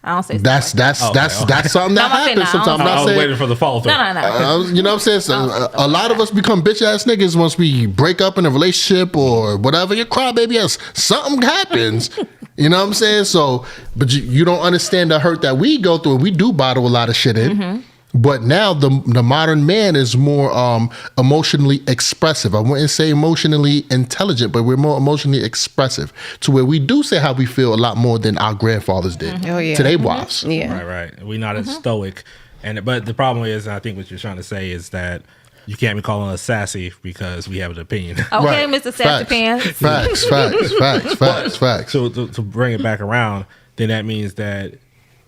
I don't say That's stuff like that's something that I'm not saying happens that. I sometimes. don't I'm I not was saying waiting for the follow through. that. No. you know what I'm saying? So, a lot of us become bitch ass niggas once we break up in a relationship or whatever. You cry, baby, yes, something happens. You know what I'm saying? So, but you don't understand the hurt that we go through. We do bottle a lot of shit in. But now the modern man is more emotionally expressive. I wouldn't say emotionally intelligent, but we're more emotionally expressive to where we do say how we feel a lot more than our grandfathers did Oh, yeah. to their wives. Yeah. Right. We're not as stoic, but the problem is, and I think what you're trying to say is that you can't be calling us sassy because we have an opinion. Okay, Right. Mr. Sassy Pants. Facts. So to bring it back around, then that means that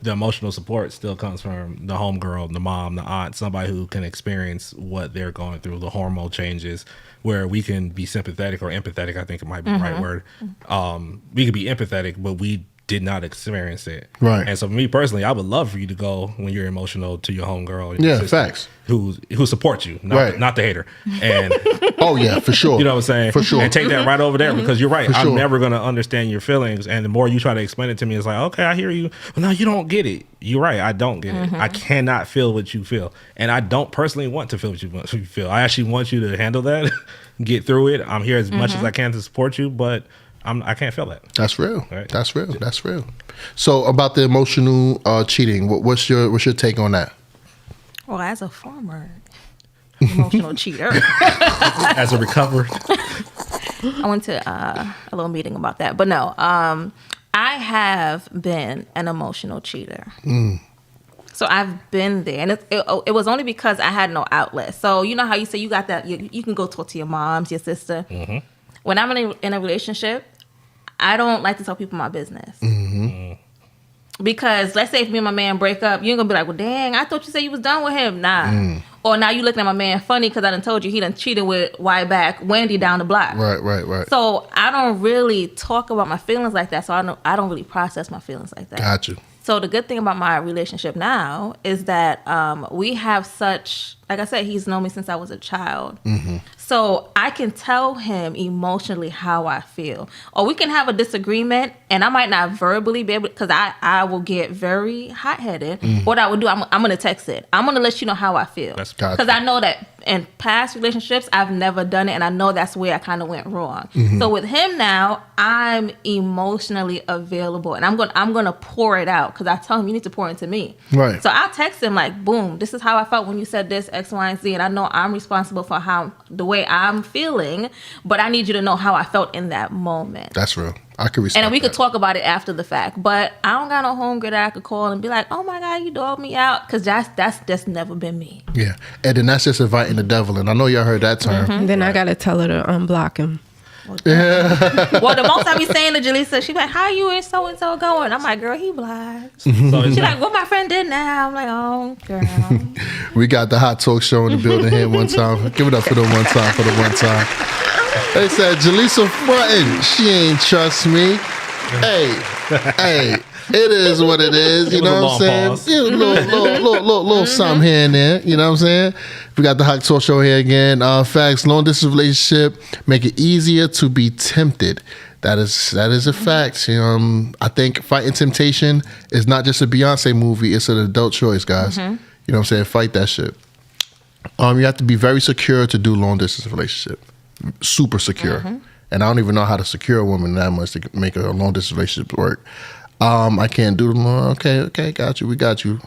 the emotional support still comes from the homegirl, the mom, the aunt, somebody who can experience what they're going through, the hormone changes, where we can be sympathetic or empathetic. I think it might be the right word. We could be empathetic, but we did not experience it. Right. And so for me personally, I would love for you to go when you're emotional to your homegirl. Yeah, sister facts. Who supports you, Right. not the hater. And Oh yeah, for sure. you know what I'm saying? For sure. And take that right over there because you're right. For I'm sure. never going to understand your feelings. And the more you try to explain it to me, it's like, okay, I hear you. But no, you don't get it. You're right. I don't get it. I cannot feel what you feel. And I don't personally want to feel what you feel. I actually want you to handle that, get through it. I'm here as much as I can to support you, but I can't feel that. That's real. Right. That's real. That's real. So about the emotional cheating, what's your take on that? Well, as a former emotional cheater, As a recovered. I went to a little meeting about that. But no, I have been an emotional cheater. So I've been there. And it was only because I had no outlet. So you know how you say you got that, you can go talk to your moms, your sister. When I'm in a relationship, I don't like to tell people my business. Because let's say if me and my man break up, you ain't gonna be like, well, dang, I thought you said you was done with him. Nah. Or now you looking at my man funny because I done told you he done cheated with Y back Wendy down the block. Right. So I don't really talk about my feelings like that. So I don't really process my feelings like that. Got you. So the good thing about my relationship now is that we have such like I said, he's known me since I was a child. So I can tell him emotionally how I feel. Or we can have a disagreement and I might not verbally be able to, because I will get very hot-headed. What I would do, I'm going to text it. I'm going to let you know how I feel. Because I know that in past relationships, I've never done it. And I know that's where I kind of went wrong. So with him now, I'm emotionally available. And I'm going to pour it out. Because I tell him, you need to pour into me. Right. So I'll text him like, boom, this is how I felt when you said this, X, Y, and Z. And I know I'm responsible for the way I'm feeling, but I need you to know how I felt in that moment. That's real. I can respect And we that. could talk about it after the fact. But I don't got no homegirl that I could call and be like, oh my God, you dogged me out. Because that's just never been me. Yeah. And then that's just inviting the devil in. I know y'all heard that term. And then I got to tell her to unblock him. Well, the most I be saying to Jaleesa, she be like, how you and so-and-so going? I'm like, girl, he blocked. So it's She not- like, what my friend did now? I'm like, oh, girl. We got the Hot Talk Show in the building here one time. Give it up for the one time. They said, Jaleesa frontin'. She ain't trust me. Hey, it is what it is. You It was know a what I'm saying? long pause. Yeah, little something here and there. You know what I'm saying? We got the Hot Talk Show here again. Facts, long distance relationship make it easier to be tempted. That is a fact. I think Fighting Temptation is not just a Beyonce movie. It's an adult choice, guys. You know what I'm saying? Fight that shit. You have to be very secure to do long distance relationship. Super secure. And I don't even know how to secure a woman that much to make a long distance relationship work. I can't do them. Okay, got you. We got you.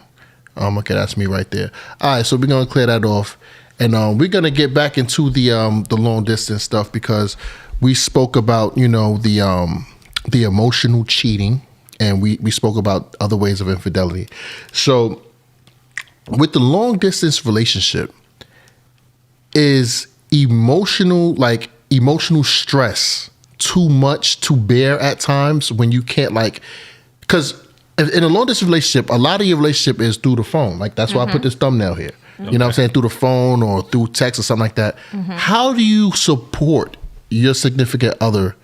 Okay, that's me right there. All right, so we're gonna clear that off, and we're gonna get back into the long distance stuff because we spoke about the emotional cheating, and we spoke about other ways of infidelity. So with the long distance relationship, is emotional stress too much to bear at times when you can't because in a long distance relationship, a lot of your relationship is through the phone. Like that's why I put this thumbnail here. You know what I'm saying? Through the phone or through text or something like that. How do you support your significant other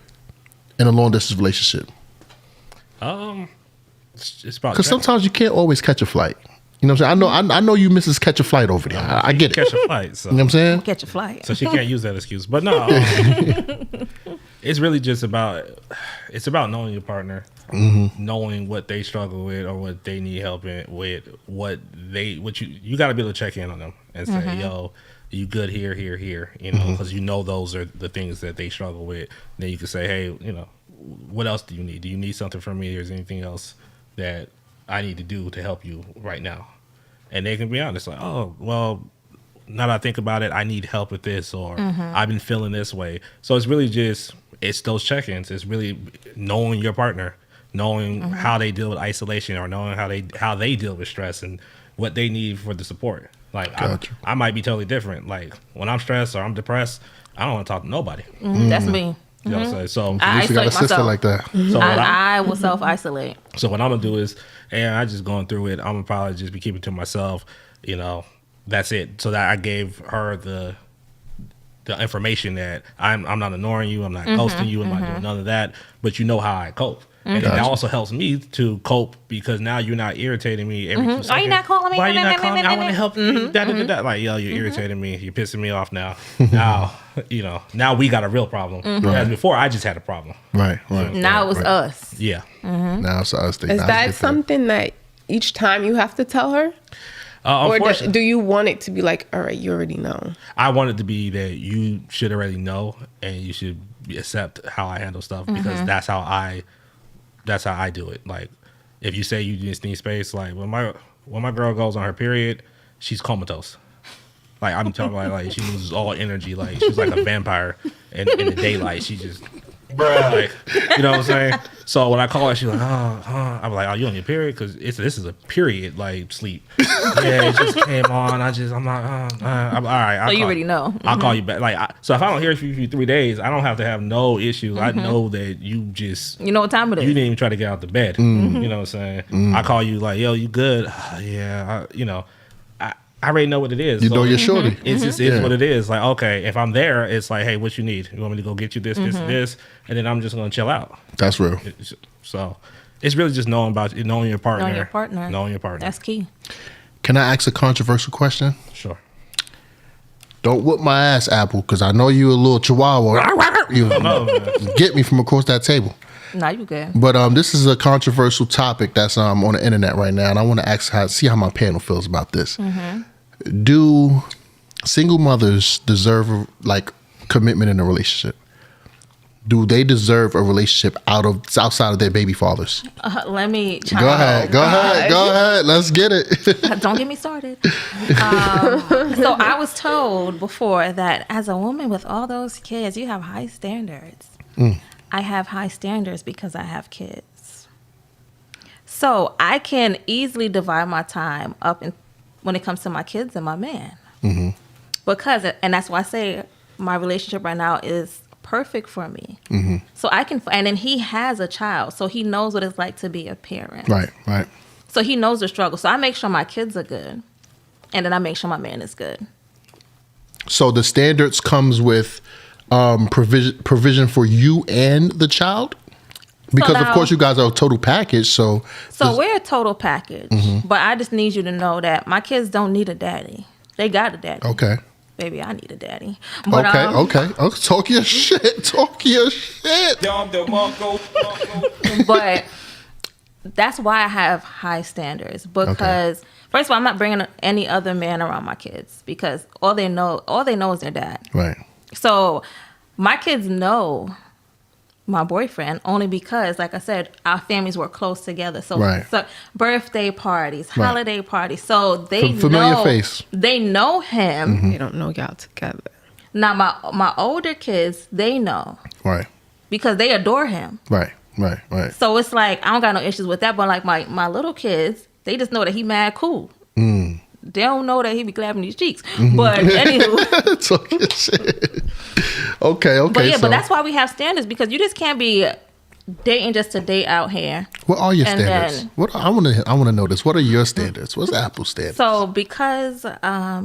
in a long distance relationship? It's about Because sometimes you can't always catch a flight. You know what I'm saying? I know you misses catch a flight over there. I get it. catch a flight. So. You know what I'm saying? Catch a flight. So she can't use that excuse. But no, it's really just about knowing your partner, knowing what they struggle with or what they need help with, you got to be able to check in on them and say, yo, you good here, because those are the things that they struggle with. Then you can say, hey, what else do you need? Do you need something from me? Or is there anything else that I need to do to help you right now? And they can be honest, like, oh, well, now that I think about it, I need help with this, or I've been feeling this way. So it's really it's those check-ins. It's really knowing your partner, knowing how they deal with isolation, or knowing how they deal with stress and what they need for the support. Like Gotcha. I might be totally different. Like when I'm stressed or I'm depressed, I don't want to talk to nobody. That's me. You know what I'm saying? So I You got a isolate sister myself. like that. so what I will self-isolate. So what I'm gonna do is, and I just going through it, I'm gonna probably just be keeping it to myself. That's it. So that I gave her the information that I'm not ignoring you, I'm not ghosting you, I'm not doing none of that. But how I cope. And that also helps me to cope because now you're not irritating me every 2 seconds. Why you not calling me? Why you not calling me? I want to help you. Like, yo, you're irritating me. You're pissing me off now. Now we got a real problem. Whereas before, I just had a problem. Right. Now it was us. Yeah. Now it's us. Is that something that each time you have to tell her? Or Unfortunately, do you want it to be like, all right, you already know? I want it to be that you should already know and you should accept how I handle stuff because that's how I do it. Like if you say you just need space, like when my girl goes on her period, she's comatose. Like I'm talking about, like she loses all energy. Like she's like a vampire in the daylight. She just, like, you know what I'm saying? So when I call her, she's like, I'm like, you on your period? Because this is a period like sleep. Yeah, it just came on. I'm not. I'm all right. So you already know. I'll call you back. Like so, if I don't hear from you for 3 days, I don't have to have no issues. I know that you just. You know what time it is. You didn't even try to get out the bed. You know what I'm saying? I call you like, yo, you good? Yeah. I already know what it is. You know your shorty. It's just is what it is. Like, okay, if I'm there, it's like, hey, what you need? You want me to go get you this, this, and then I'm just gonna chill out. That's real. So it's really just knowing your partner. Knowing your partner. Knowing your partner. That's key. Can I ask a controversial question? Sure. Don't whoop my ass, Apple, because I know you a little chihuahua. You get me from across that table. Nah, you good. But this is a controversial topic that's on the internet right now, and I want to see how my panel feels about this. Do single mothers deserve like commitment in a relationship? Do they deserve a relationship outside of their baby fathers? Let me Go ahead. Let's get it. Don't get me started. So I was told before that as a woman with all those kids, you have high standards. I have high standards because I have kids. So I can easily divide my time up when it comes to my kids and my man. Because, and that's why I say my relationship right now is perfect for me. So I can, and then he has a child, so he knows what it's like to be a parent. Right. So he knows the struggle. So I make sure my kids are good, and then I make sure my man is good. So the standards comes with provision for you and the child? Because of course you guys are a total package. So we're a total package. But I just need you to know that my kids don't need a daddy. They got a daddy. Okay. Baby, I need a daddy. But, okay. Talk your shit. But that's why I have high standards. Because first of all, I'm not bringing any other man around my kids because all they know is their dad. Right. So my kids know my boyfriend only because, like I said, our families were close together. So, so birthday parties, holiday parties. So they familiar face. They know him. They don't know y'all together. Now my older kids, they know. Right. Because they adore him. Right. So it's like I don't got no issues with that. But like my little kids, they just know that he mad cool. They don't know that he be clapping his cheeks. But anywho. Talk your shit. Okay. But that's why we have standards, because you just can't be dating just to date out here. What are your standards? What I want to know this. What are your standards? What's Apple's standards? So because I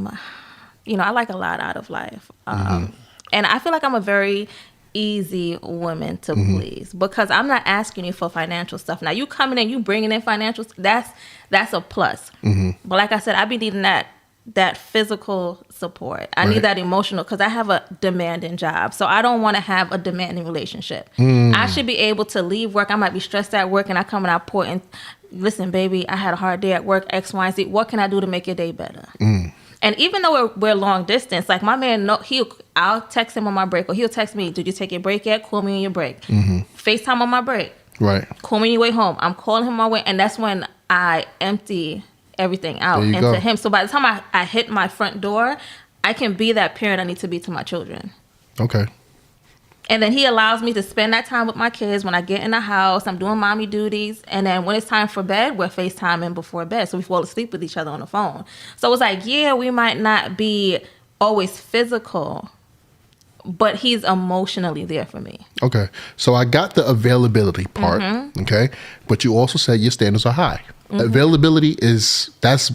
like a lot out of life. And I feel like I'm a very easy woman to please because I'm not asking you for financial stuff. Now you coming in, you bringing in financial, that's a plus. But like I said, I be needing that physical support. I need that emotional, because I have a demanding job. So I don't want to have a demanding relationship. I should be able to leave work. I might be stressed at work and I come and I pour in, listen, baby, I had a hard day at work, X, Y, and Z. What can I do to make your day better? And even though we're long distance, like my man, I'll text him on my break, or he'll text me, did you take your break yet? Call me on your break. FaceTime on my break. Right. Call me on your way home. I'm calling him on my way. And that's when I empty everything out into him. So by the time I hit my front door, I can be that parent I need to be to my children. Okay. And then he allows me to spend that time with my kids. When I get in the house, I'm doing mommy duties. And then when it's time for bed, we're FaceTiming before bed. So we fall asleep with each other on the phone. So it's like, yeah, we might not be always physical, but he's emotionally there for me. Okay. So I got the availability part. Okay. But you also said your standards are high. Availability that's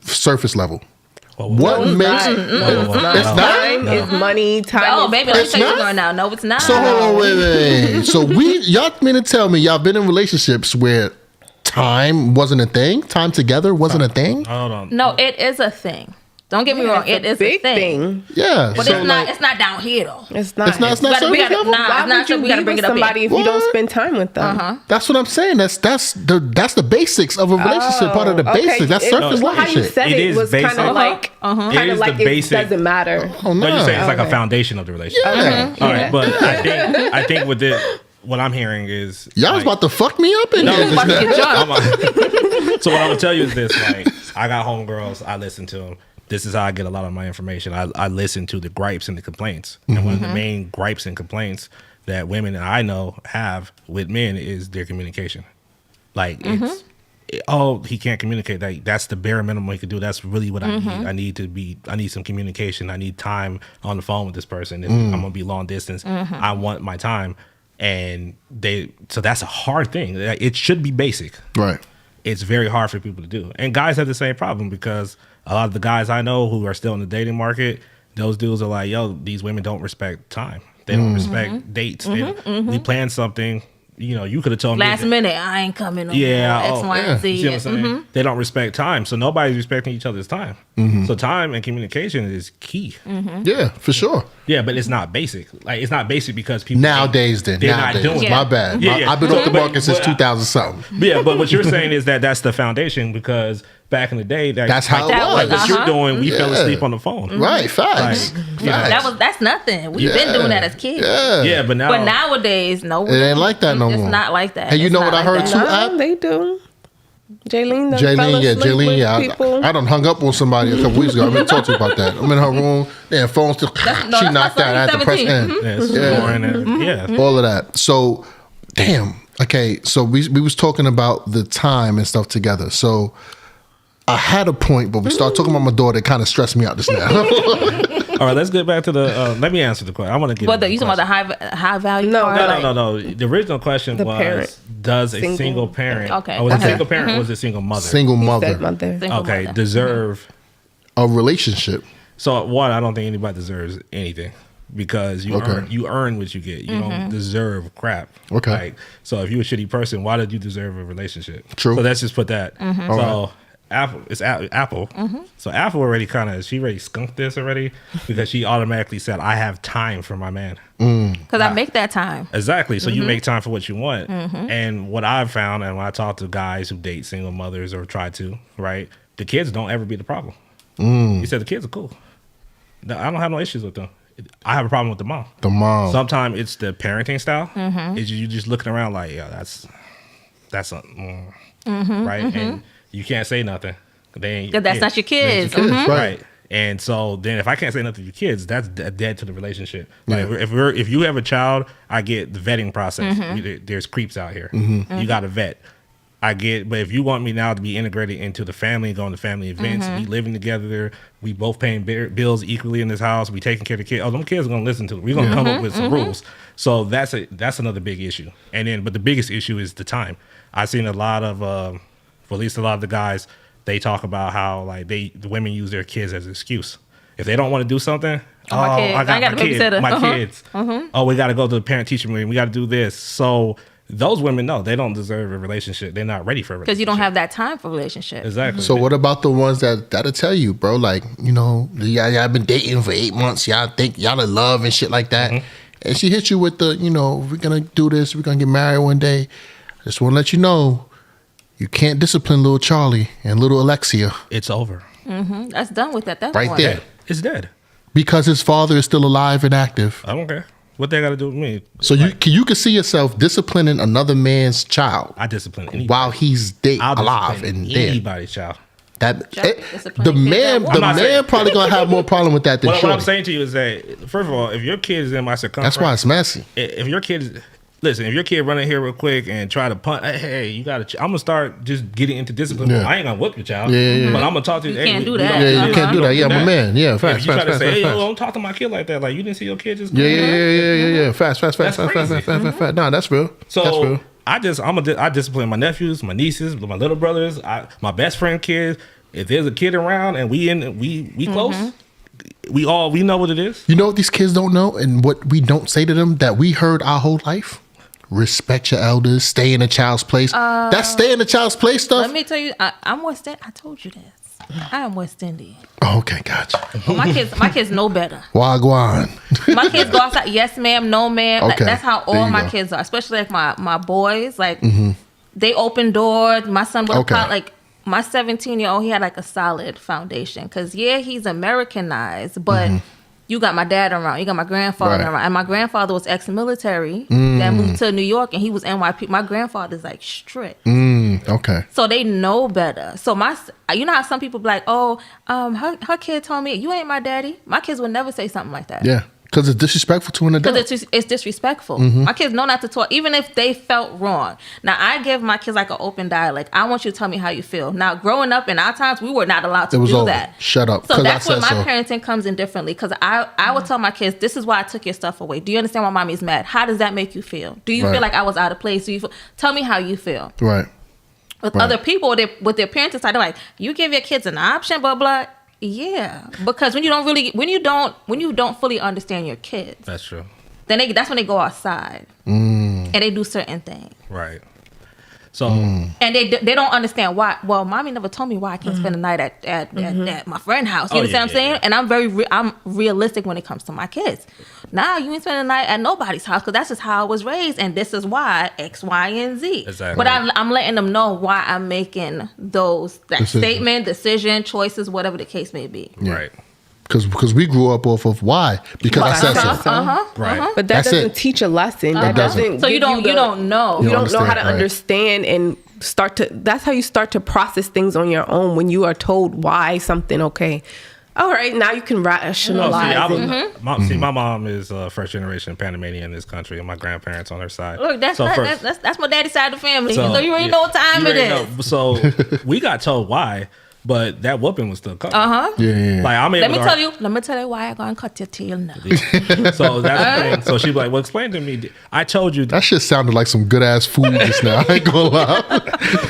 surface level. What makes it's not? Time is money. Time. Oh, baby, let me tell you going now. No, it's not. So hold on, wait. So y'all mean to tell me y'all been in relationships where time wasn't a thing? Time together wasn't a thing? Hold on. No, it is a thing. Don't get me wrong. It is a thing. Yeah. But so it's not down here though. It's not. It's not surface level? Why would you be with somebody if you don't spend time with them? That's what I'm saying. That's the basics of a relationship. Part of the basics. That's surface Well, level how you shit. said it was kind of like basic. It doesn't matter. Oh, no. But you're saying it's like a foundation of the relationship. Yeah. All right, but I think with this, what I'm hearing is Y'all was about to fuck me up in No, here. I'm about to get drunk. So what I'm gonna tell you is this: like, I got homegirls, I listen to them. This is how I get a lot of my information. I listen to the gripes and the complaints, and one of the main gripes and complaints that women that I know have with men is their communication. Like he can't communicate. Like, that's the bare minimum he could do. That's really what I need. I need some communication. I need time on the phone with this person. If I'm gonna be long distance, I want my time. And so that's a hard thing. It should be basic. Right. It's very hard for people to do. And guys have the same problem, because a lot of the guys I know who are still in the dating market, those dudes are like, yo, these women don't respect time. They don't respect dates. We plan something. you could have told me Last minute, I ain't coming. No Yeah, more, X, Y, and Z. You see what I'm saying? They don't respect time, so nobody's respecting each other's time. So time and communication is key. Yeah, for sure. Yeah, but it's not basic. Like it's not basic because people Nowadays, they're nowadays. not doing it. My bad. Yeah. I've been off the But- market since but- 2000 something. Yeah, but what you're saying is that's the foundation because back in the day, That's how it like was. what you're doing, we fell Yeah. asleep on the phone. Right, facts. Like, you know, Facts. That's nothing. We've been doing that as kids. Yeah. Yeah, but now But nowadays, no, It ain't like that no it's more. not like that. And you It's know not what I like heard that. too? No, they do. Jaylene, Jaylene, yeah. People. I done hung up on somebody a couple weeks ago. I'm going to talk to you about that. I'm in her room. Yeah, phone's still. She that's knocked out. I had to press 17. end. yeah, it's boring and, yeah. All of that. So, damn. Okay, so we was talking about the time and stuff together. So, I had a point, but we started talking about my daughter. It kind of stressed me out just now. All right, let's get back to the. Let me answer the question. I want to get. But you talking about the high value? No, part? No. The original question The was: parent. does a Single. single parent, Okay. or was Okay. a single parent, or was it a single mother? Single Said mother. mother. Single Okay, mother. deserve. A relationship. So one, I don't think anybody deserves anything because Okay. you earn what you get. You don't deserve crap. Okay. Like, so if you're a shitty person, why did you deserve a relationship? True. So let's just put that. So Alright. Apple. So Apple already she already skunked this already because she automatically said, "I have time for my man." Because I make that time. Exactly. So you make time for what you want. And what I've found, and when I talk to guys who date single mothers or try to, right, the kids don't ever be the problem. He said the kids are cool. No, I don't have no issues with them. I have a problem with the mom. The mom. Sometimes it's the parenting style. Is you just looking around like, yeah, that's right, and you can't say nothing. They ain't your 'Cause that's kids. not your kids. Kids, Mhm. right. And so then if I can't say nothing to your kids, that's dead to the relationship. Like if you have a child, I get the vetting process. There's creeps out here. You got to vet. I get, but if you want me now to be integrated into the family, going to family events, we living together, we both paying bills equally in this house, we taking care of the kids. Oh, them kids are gonna listen to it. We're gonna come up with some rules. So that's another big issue. And then, but the biggest issue is the time. I've seen a lot of, for at least a lot of the guys, they talk about how like the women use their kids as an excuse. If they don't want to do something, my kids. I got I got my a kids. babysitter. My kids. Oh, we got to go to the parent teacher meeting. We got to do this. So those women, no, they don't deserve a relationship. They're not ready for a relationship. Because you don't have that time for relationships. Exactly. So what about the ones that'll tell you, bro? Like, y'all been dating for 8 months. Y'all think y'all in love and shit like that. And she hits you with the, we're gonna do this. We're gonna get married one day. I just want to let you know, you can't discipline little Charlie and little Alexia It's over. That's done with that. That's right there It's dead. because his father is still alive and active. I don't care. What they got to do with me? So you can see yourself disciplining another man's child I discipline anybody. while he's I'll alive discipline and dead. anybody's child. That discipline the kids man, that the I'm not man saying- probably gonna have more problem with that than What I'm Shorty. saying to you is that, first of all, if your kid is in my circumference, That's why it's messy. if your kid, listen, if your kid run in here real quick and try to punt, hey, you got to, I'm gonna start just getting into discipline. Yeah. I ain't gonna whoop your child, Yeah. but I'm gonna talk to you. You hey, can't do we that. don't- Yeah, you can't do that. Yeah, don't my man. Yeah, If fast, you try fast, to fast, say, hey, fast, yo, fast. don't talk to my kid like that. Like you didn't see your kid just. Yeah. Fast. That's crazy. No, that's real. So That's real. I discipline my nephews, my nieces, my little brothers, my best friend kids. If there's a kid around and we close, we know what it is. You know what these kids don't know and what we don't say to them that we heard our whole life? Respect your elders, stay in a child's place. That stay in a child's place stuff. Let me tell you, I'm West Indian. I told you this. I am West Indian. Oh, okay, gotcha. But my kids know better. Wagwan. My kids go outside. Yes, ma'am. No, ma'am. Like, Okay, that's how there all you my go. kids are. Especially like my boys. Like they open doors. My son would Okay. like my 17-year-old. He had like a solid foundation. Because he's Americanized, but. You got my dad around. You got my grandfather Right. around. And my grandfather was ex-military that moved to New York, and he was NYP. My grandfather's like strict. Okay. So they know better. So you know how some people be like, oh, her kid told me, you ain't my daddy. My kids would never say something like that. Yeah. Because it's disrespectful to an adult. Because it's disrespectful. My kids know not to talk, even if they felt wrong. Now, I give my kids like an open dialogue. I want you to tell me how you feel. Now, growing up in our times, we were not allowed to It was do over. that. Shut up, So 'cause I that's where said my so. parenting comes in differently. Because I would tell my kids, this is why I took your stuff away. Do you understand why mommy's mad? How does that make you feel? Do you Right. feel like I was out of place? Do you tell me how you feel? Right. With Right. other people, with their parenting side, they're like, you give your kids an option, blah blah. Yeah, because when you don't fully understand your kids, That's true. then that's when they go outside. and they do certain things. Right. So and they don't understand why. Well, mommy never told me why I can't spend the night at my friend's house. You understand what I'm saying? Yeah. And I'm realistic when it comes to my kids. Nah, you ain't spending the night at nobody's house because that's just how I was raised, and this is why X, Y, and Z. Exactly. But I'm letting them know why I'm making that statement, decision, choices, whatever the case may be. right. Because we grew up off of why. Because I said so. Right. But that That's doesn't it. teach a lesson. That doesn't. doesn't. So you give don't know. You don't know how to right. understand and start to. That's how you start to process things on your own when you are told why something. Okay, all right, now you can rationalize. My mom is first generation Panamanian in this country, and my grandparents on her side. Look, that's my daddy's side of the family. So, So you already know what time you it already is. know. So we got told why, but that whooping was still coming. Yeah. Like I'm able Let me tell you why I gonna cut your tail now. So that's the thing. So she'd be like, "Well, explain to me. I told you." That shit sounded like some good ass food just now. I ain't gonna lie.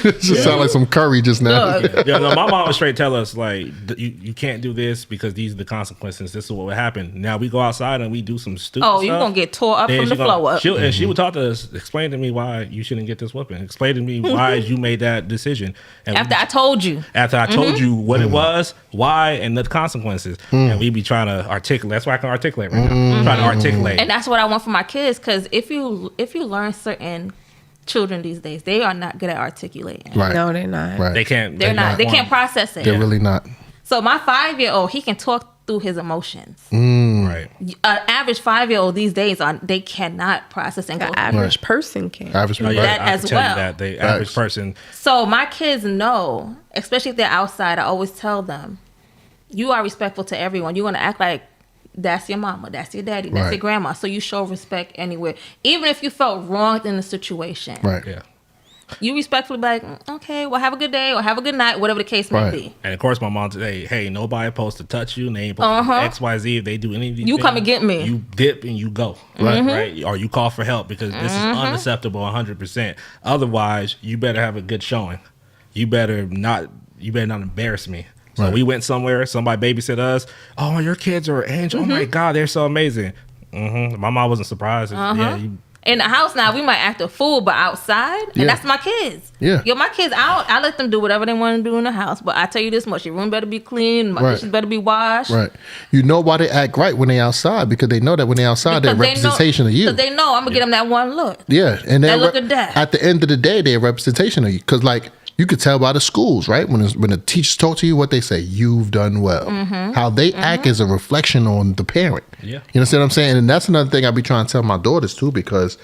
It just sounded like some curry just now. Yeah, no, my mom would straight tell us like, you can't do this because these are the consequences. This is what would happen. Now we go outside and we do some stupid stuff. Oh, you're gonna get tore up then from the flow up. And she would talk to us, explain to me why you shouldn't get this whooping. Explain to me why you made that decision. And After I told you. after I told you what it was, why, and the consequences, and we be trying to articulate. That's why I can articulate right now. Trying to articulate. And that's what I want for my kids, because if you learn certain children these days, they are not good at articulating. Right. No, they're not. Right. They can't. They're not. They can't process it. They're really not. So my 5-year-old, he can talk through his emotions. Right. An average 5-year-old these days, they cannot process and go. The average person can. Average people. That I as can tell you well. that the average Facts. person. So my kids know, especially if they're outside, I always tell them, you are respectful to everyone. You're gonna act like that's your mama, that's your daddy, that's Right. your grandma. So you show respect anywhere, even if you felt wronged in the situation. Right. Yeah. You respectfully be like, okay, well, have a good day or have a good night, whatever the case may Right. be. And of course, my mom today, hey, nobody supposed to touch you. And they ain't supposed to do X, Y, Z. If they do anything, You come and get me. You dip and you go, right? Or you call for help because this is unacceptable, 100%. Otherwise, you better have a good showing. You better not embarrass me. So Right. we went somewhere. Somebody babysit us. Oh, your kids are an angel. Oh my God, they're so amazing. My mom wasn't surprised. Yeah, In the house now, we might act a fool, but outside, Yeah. and that's my kids. Yeah. Yo, my kids out. I let them do whatever they want to do in the house. But I tell you this much: your room better be clean. My Right. dishes better be washed. Right. You know why they act right when they outside because they know that when they outside, they're a representation of you. Because they know I'm gonna get them that one look. Yeah, and That look of death. at the end of the day, they're a representation of you. Because like you could tell by the schools, right? When the teachers talk to you, what they say, you've done well. How they act is a reflection on the parent. Yeah. You understand what I'm saying? And that's another thing I be trying to tell my daughters too, because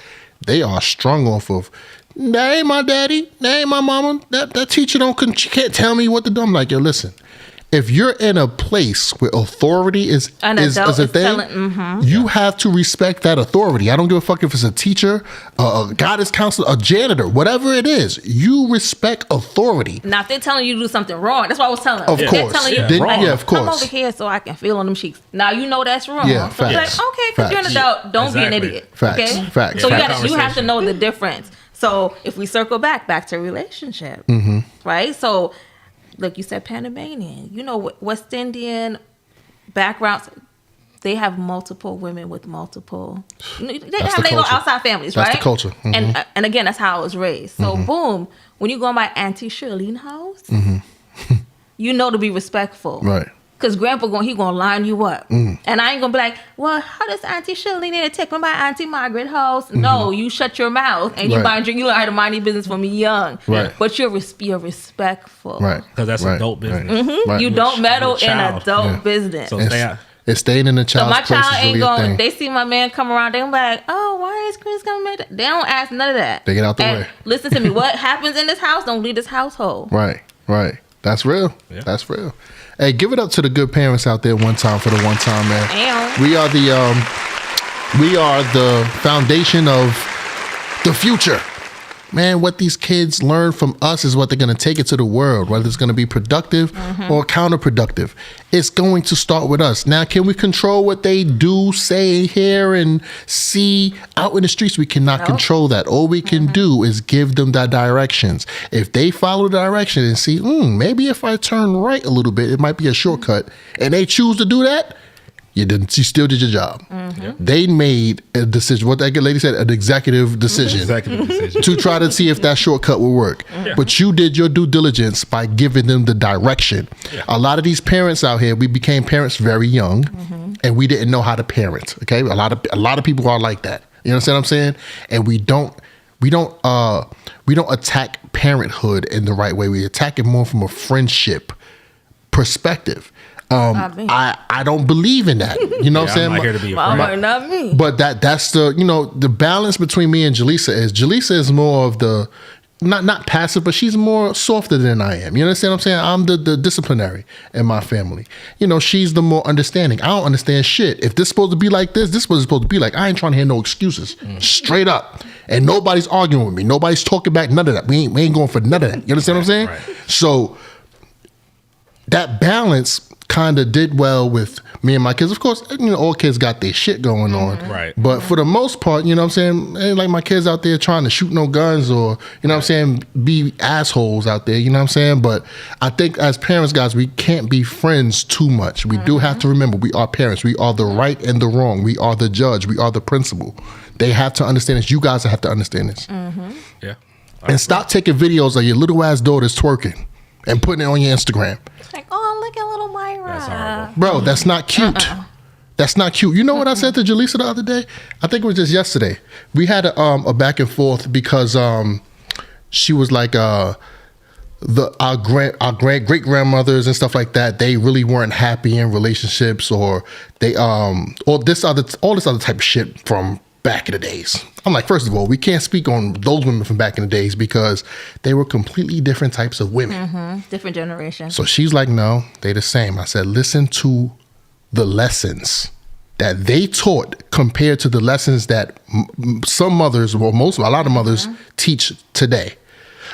they are strung off of, that ain't my daddy, that ain't my mama, that teacher she can't tell me what to do. I'm like, yo, listen. If you're in a place where authority is An a adult is thing, telling- you have to respect that authority. I don't give a fuck if it's a teacher, a guidance counselor, a janitor, whatever it is. You respect authority. Now, if they're telling you to do something wrong, that's what I was telling them. Of If course. They're telling you, Then- like, yeah, of come course. over here so I can feel on them cheeks. Now, you know that's wrong. Yeah, so be like, facts. okay, because you're an Facts. adult, don't be Exactly. an idiot. Facts. Okay? Facts. So Facts. you have to know the difference. So if we circle back to relationship, right? So, like you said, Panamanian, you know, West Indian backgrounds, they have multiple women with multiple. They the have their little culture. outside families, That's right? the culture. And again, that's how I was raised. So boom, when you go in my Auntie Shirley's house, you know to be respectful, Right. Because Grandpa gonna line you up, and I ain't gonna be like, well, how does Auntie Shirley need to take me by Auntie Margaret's house? No, you shut your mouth and you Right. you learn how to mind your business from young, Right. But you're respectful, Right. because that's Right. adult business. Right. You don't meddle in child. adult business. So It's staying in the So child's my place child is ain't really a going. thing. They see my man come around. They gonna be like, "Oh, why is Chris gonna make that?" They don't ask none of that. They get out the And way. Listen to me. What happens in this house don't leave this household. Right. That's real. Yeah. That's real. Hey, give it up to the good parents out there one time for the one time, man. Damn. We are the foundation of the future. Man, what these kids learn from us is what they're going to take it to the world, whether it's going to be productive or counterproductive. It's going to start with us. Now, can we control what they do, say, hear, and see out in the streets? We cannot control that. All we can do is give them the directions. If they follow the direction and see, maybe if I turn right a little bit, it might be a shortcut, and they choose to do that, You didn't. You still did your job. They made a decision. What that lady said, an executive decision, to try to see if that shortcut would work. But you did your due diligence by giving them the direction. A lot of these parents out here, we became parents very young, and we didn't know how to parent. Okay, a lot of people are like that. You understand what I'm saying? And we don't attack parenthood in the right way. We attack it more from a friendship perspective. I don't believe in that. You know what I'm saying? I'm not here to be a friend. Not me. But that's the balance between me and Jaleesa is more of the not passive, but she's more softer than I am. You understand what I'm saying? I'm the disciplinary in my family. You know, she's the more understanding. I don't understand shit. If this is supposed to be like this is what it's supposed to be like. I ain't trying to hear no excuses. Straight up. And nobody's arguing with me. Nobody's talking back. None of that. We ain't going for none of that. You understand what I'm saying? Right. So that balance kind of did well with me and my kids. Of course, you know, all kids got their shit going on. Right. But for the most part, you know what I'm saying, ain't like my kids out there trying to shoot no guns or, you know what I'm saying, be assholes out there, you know what I'm saying? But I think as parents, guys, we can't be friends too much. We do have to remember we are parents. We are the right and the wrong. We are the judge. We are the principal. They have to understand this. You guys have to understand this. Yeah. And stop taking videos of your little ass daughters twerking and putting it on your Instagram. Like, oh, look at little Myra. That's horrible. Bro, that's not cute. That's not cute. You know what I said to Jaleesa the other day? I think it was just yesterday. We had a back and forth because she was like our great grandmothers and stuff like that. They really weren't happy in relationships, or they all this other type of shit from back in the days. I'm like, first of all, we can't speak on those women from back in the days because they were completely different types of women. Different generation. So she's like, no, they the same. I said, listen to the lessons that they taught compared to the lessons that some mothers, well, a lot of mothers teach today.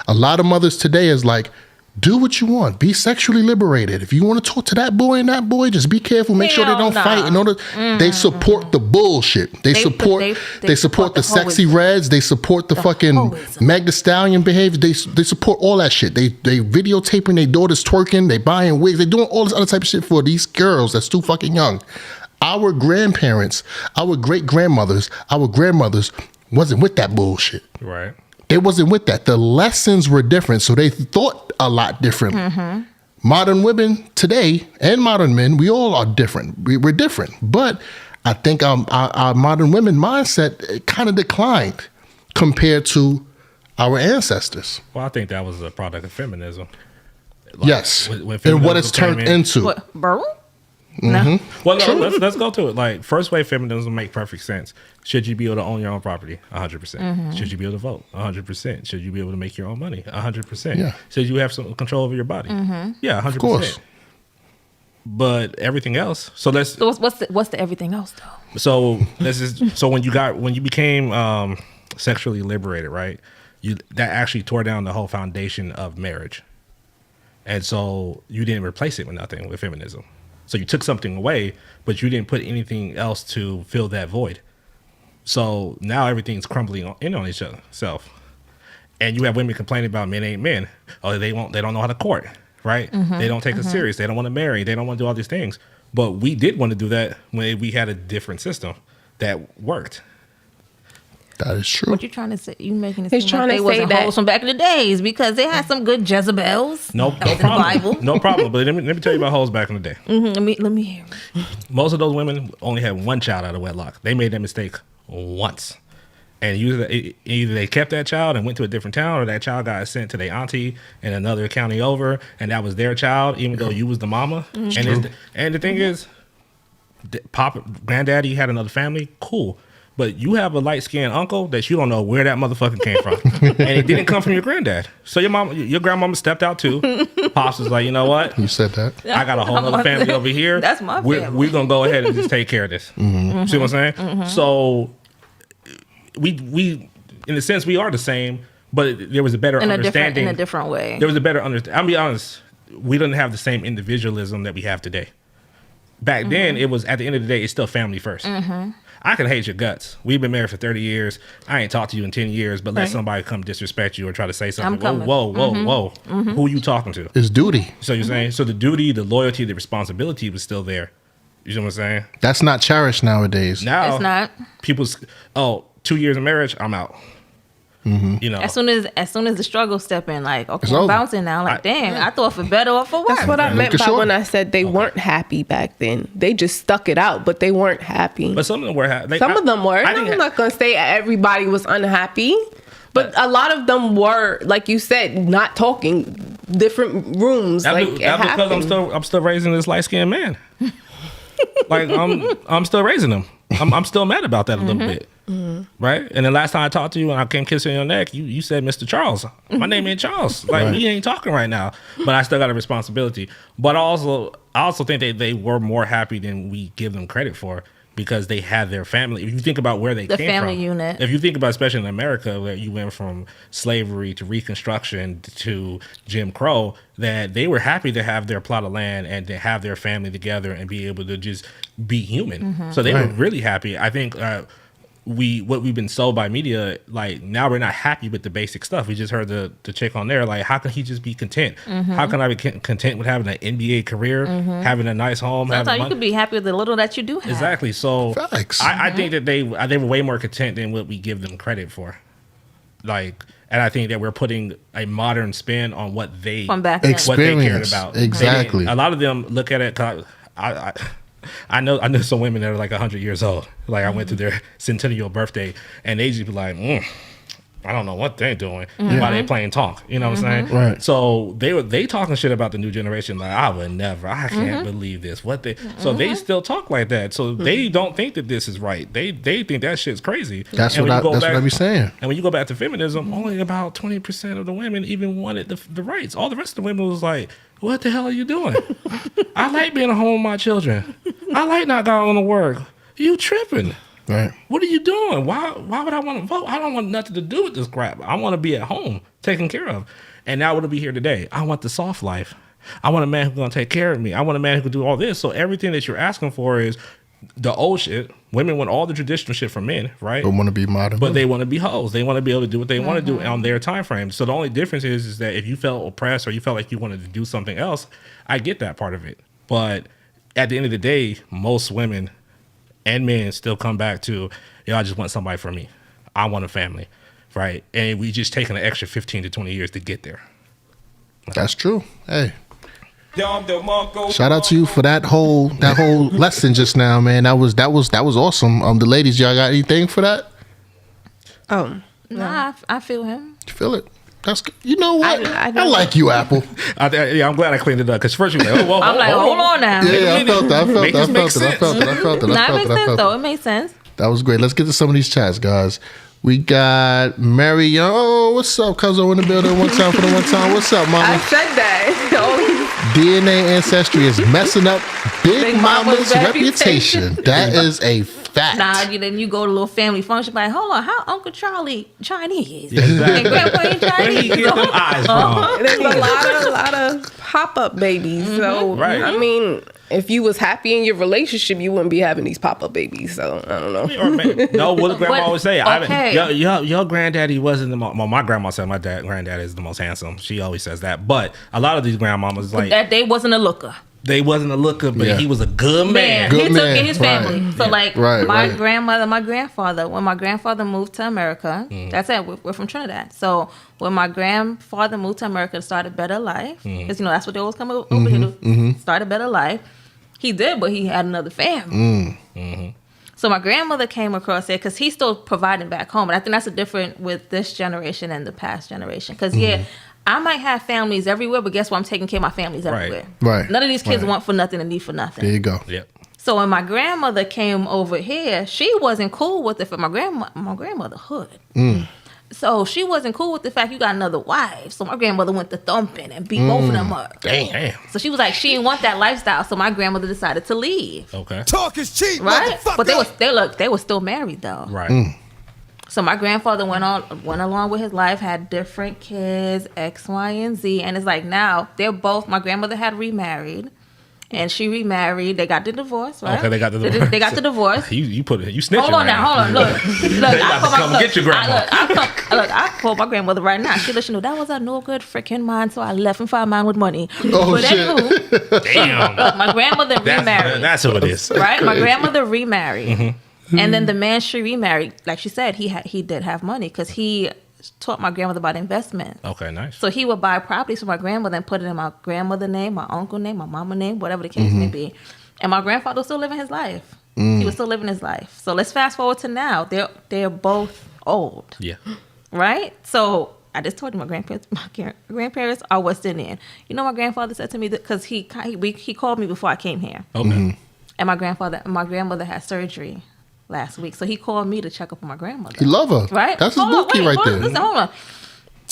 A lot of mothers today is like, do what you want. Be sexually liberated. If you want to talk to that boy and that boy, just be careful. Make sure they don't fight. In order, they support the bullshit. They support the sexy reds. They support the fucking Meg Thee Stallion behavior. They support all that shit. They videotaping their daughters twerking. They buying wigs. They doing all this other type of shit for these girls that's too fucking young. Our grandparents, our great grandmothers, our grandmothers wasn't with that bullshit. Right. They wasn't with that. The lessons were different, so they thought a lot different. Modern women today and modern men, we all are different. We're different. But I think our modern women mindset kind of declined compared to our ancestors. Well, I think that was a product of feminism. Like, Yes. when And what it's feminism turned came in- into. What, bro? No. Well, no, let's go to it. Like, first wave feminism make perfect sense. Should you be able to own your own property? 100%. Should you be able to vote? 100%. Should you be able to make your own money? 100%. Yeah. Should you have some control over your body? Yeah, 100%. Of course. But everything else. So let's. So what's the everything else though? So this is so when you became sexually liberated, right? That actually tore down the whole foundation of marriage, and so you didn't replace it with nothing with feminism. So you took something away, but you didn't put anything else to fill that void. So now everything's crumbling in on itself. And you have women complaining about men ain't men. Oh, they don't know how to court, right? They don't take us serious. They don't want to marry. They don't want to do all these things. But we did want to do that when we had a different system that worked. That is true. What you trying to say? You making it He's seem trying like to they say wasn't that- wholesome back in the days because they had some good Jezebels. No in the problem. Bible. No problem. But let me tell you about hoes back in the day. Let me hear it. Most of those women only had one child out of wedlock. They made that mistake once. And either they kept that child and went to a different town, or that child got sent to their auntie in another county over, and that was their child, even though you was the mama. And the thing is, granddaddy had another family, cool. But you have a light-skinned uncle that you don't know where that motherfucker came from. And it didn't come from your granddad. So your grandmama stepped out too. Pops was like, you know what? You said that. I got a whole other family over here. That's my family. We're going to go ahead and just take care of this. See what I'm saying? So we in a sense, we are the same, but there was a better understanding. In a different way. There was a better understanding. I'll be honest. We didn't have the same individualism that we have today. Back then, it was, at the end of the day, it's still family first. I can hate your guts. We've been married for 30 years. I ain't talked to you in 10 years, but let somebody come disrespect you or try to say something. Whoa. Who you talking to? It's duty. So you're saying, so the duty, the loyalty, the responsibility was still there. You know what I'm saying? That's not cherished nowadays. Now It's not. people's 2 years of marriage, I'm out. You know, As soon as the struggle step in, like, okay, It's I'm over. bouncing now. Like, dang, I thought for better or for worse. That's what I meant by Sure. when I said they weren't happy back then. They just stuck it out, but they weren't happy. but some of them were. Some of them were. I'm not gonna say everybody was unhappy, but a lot of them were, like you said, not talking, different rooms. That's like it because happened. I'm still raising this light skinned man. Like I'm still raising him. I'm still mad about that a little bit. Right? And the last time I talked to you and I came kissing your neck, you said Mr. Charles. My name ain't Charles. Like we ain't talking right now. But I still got a responsibility. But I also think they were more happy than we give them credit for, because they had their family. If you think about where they came from. The family unit. If you think about, especially in America, where you went from slavery to Reconstruction to Jim Crow, that they were happy to have their plot of land and to have their family together and be able to just be human. So they were really happy. I think what we've been sold by media, like now we're not happy with the basic stuff. We just heard the chick on there, like, how can he just be content? How can I be content with having an NBA career, having a nice home? Sometimes you could be happy with the little that you do have. Exactly. So Facts. I think that they were way more content than what we give them credit for. Like, and I think that we're putting a modern spin on what they From back then. what they cared Experience. about. Exactly. A lot of them look at it. 'Cause I know some women that are like 100 years old. Like I went to their centennial birthday, and they just be like, I don't know what they're doing while they playing talk. You know what I'm saying? Right. So they talking shit about the new generation. Like, I would never. I can't believe this. What they? So they still talk like that. So they don't think that this is right. They think that shit's crazy. That's And what when you go I be saying. And when you go back to feminism, only about 20% of the women even wanted the rights. All the rest of the women was like, what the hell are you doing? I like being at home with my children. I like not going to work. You tripping. Right. What are you doing? Why would I want to vote? I don't want nothing to do with this crap. I want to be at home, taken care of. And now we'll be here today. I want the soft life. I want a man who's going to take care of me. I want a man who can do all this. So everything that you're asking for is the old shit. Women want all the traditional shit from men, right? But want to be modern. But they want to be hoes. They want to be able to do what they want to do on their time frame. So the only difference is that if you felt oppressed or you felt like you wanted to do something else, I get that part of it. But at the end of the day, most women and men still come back to, I just want somebody for me. I want a family, right? And we just taking an extra 15 to 20 years to get there. That's true. Hey. Shout out to you for that whole lesson just now, man. That was awesome. The ladies, y'all got anything for that? Nah, I feel him. You feel it? That's good. You know what? I I like you, Apple. I'm glad I cleaned it up, because first you were like, whoa, I'm like, hold on now. Yeah, I felt that. Make this make I felt it. Nah, it makes sense though. It makes sense. That was great. Let's get to some of these chats, guys. We got Mary. Oh, what's up, Cuzzo in the building? One time for the one time. What's up, I mama? said that. DNA ancestry is messing up Big Big Mama's Mama's reputation. That is a fact. Nah, then you go to a little family function, like, hold on, how Uncle Charlie Chinese? Exactly. And Grandpa ain't Where he Chinese. get them eyes from? There's a lot of pop-up babies. So Right. I mean, if you was happy in your relationship, you wouldn't be having these pop-up babies. So I don't know. Or no, what did grandma always say? Okay. Your granddaddy wasn't the most. Well, my grandma said my granddad is the most handsome. She always says that. But a lot of these grandmamas, like, That day wasn't a looker. they wasn't a looker, but Yeah. he was a good man. Good he took man, in his right. family. So like Right, my right. grandmother, my grandfather, when my grandfather moved to America, that's it. We're from Trinidad. So when my grandfather moved to America to start a better life, because that's what they always come over here to start a better life. He did, but he had another family. So my grandmother came across it because he's still providing back home. And I think that's the difference with this generation and the past generation. Because I might have families everywhere, but guess what? I'm taking care of my families everywhere. Right. None of these kids Right. want for nothing and need for nothing. There you go. Yep. So when my grandmother came over here, she wasn't cool with it for my grandmother hood. So she wasn't cool with the fact you got another wife. So my grandmother went to thumping and beat both of them up. Damn. So she was like, she didn't want that lifestyle. So my grandmother decided to leave. Okay. Talk is cheap, Right? But motherfucker. they were still married though. Right. So my grandfather went along with his life, had different kids, X, Y, and Z. And it's like now they're both, my grandmother had remarried. and she remarried. They got the divorce, right? Okay, they got the divorce. They got the divorce. You snitching. Hold on right now, hold on. Look, get your grandma. I called my grandmother right now. She let you know that was a no good freaking man, so I left and found mine with money. Oh, but shit. anywho, Damn. look, my grandmother remarried. That's who it is. Right? My grandmother remarried. And then the man she remarried, like she said, he did have money because he taught my grandmother about investment. Okay, nice. So he would buy properties for my grandmother and put it in my grandmother's name, my uncle's name, my mama's name, whatever the case may be. And my grandfather was still living his life. He was still living his life. So let's fast forward to now. They're both old. Yeah. Right? So I just told you my grandparents are West Indian. You know, my grandfather said to me that because he called me before I came here. Okay. And my grandmother had surgery last week. So he called me to check up on my grandmother. You love her. Right? That's his bookie right there. Listen, hold on.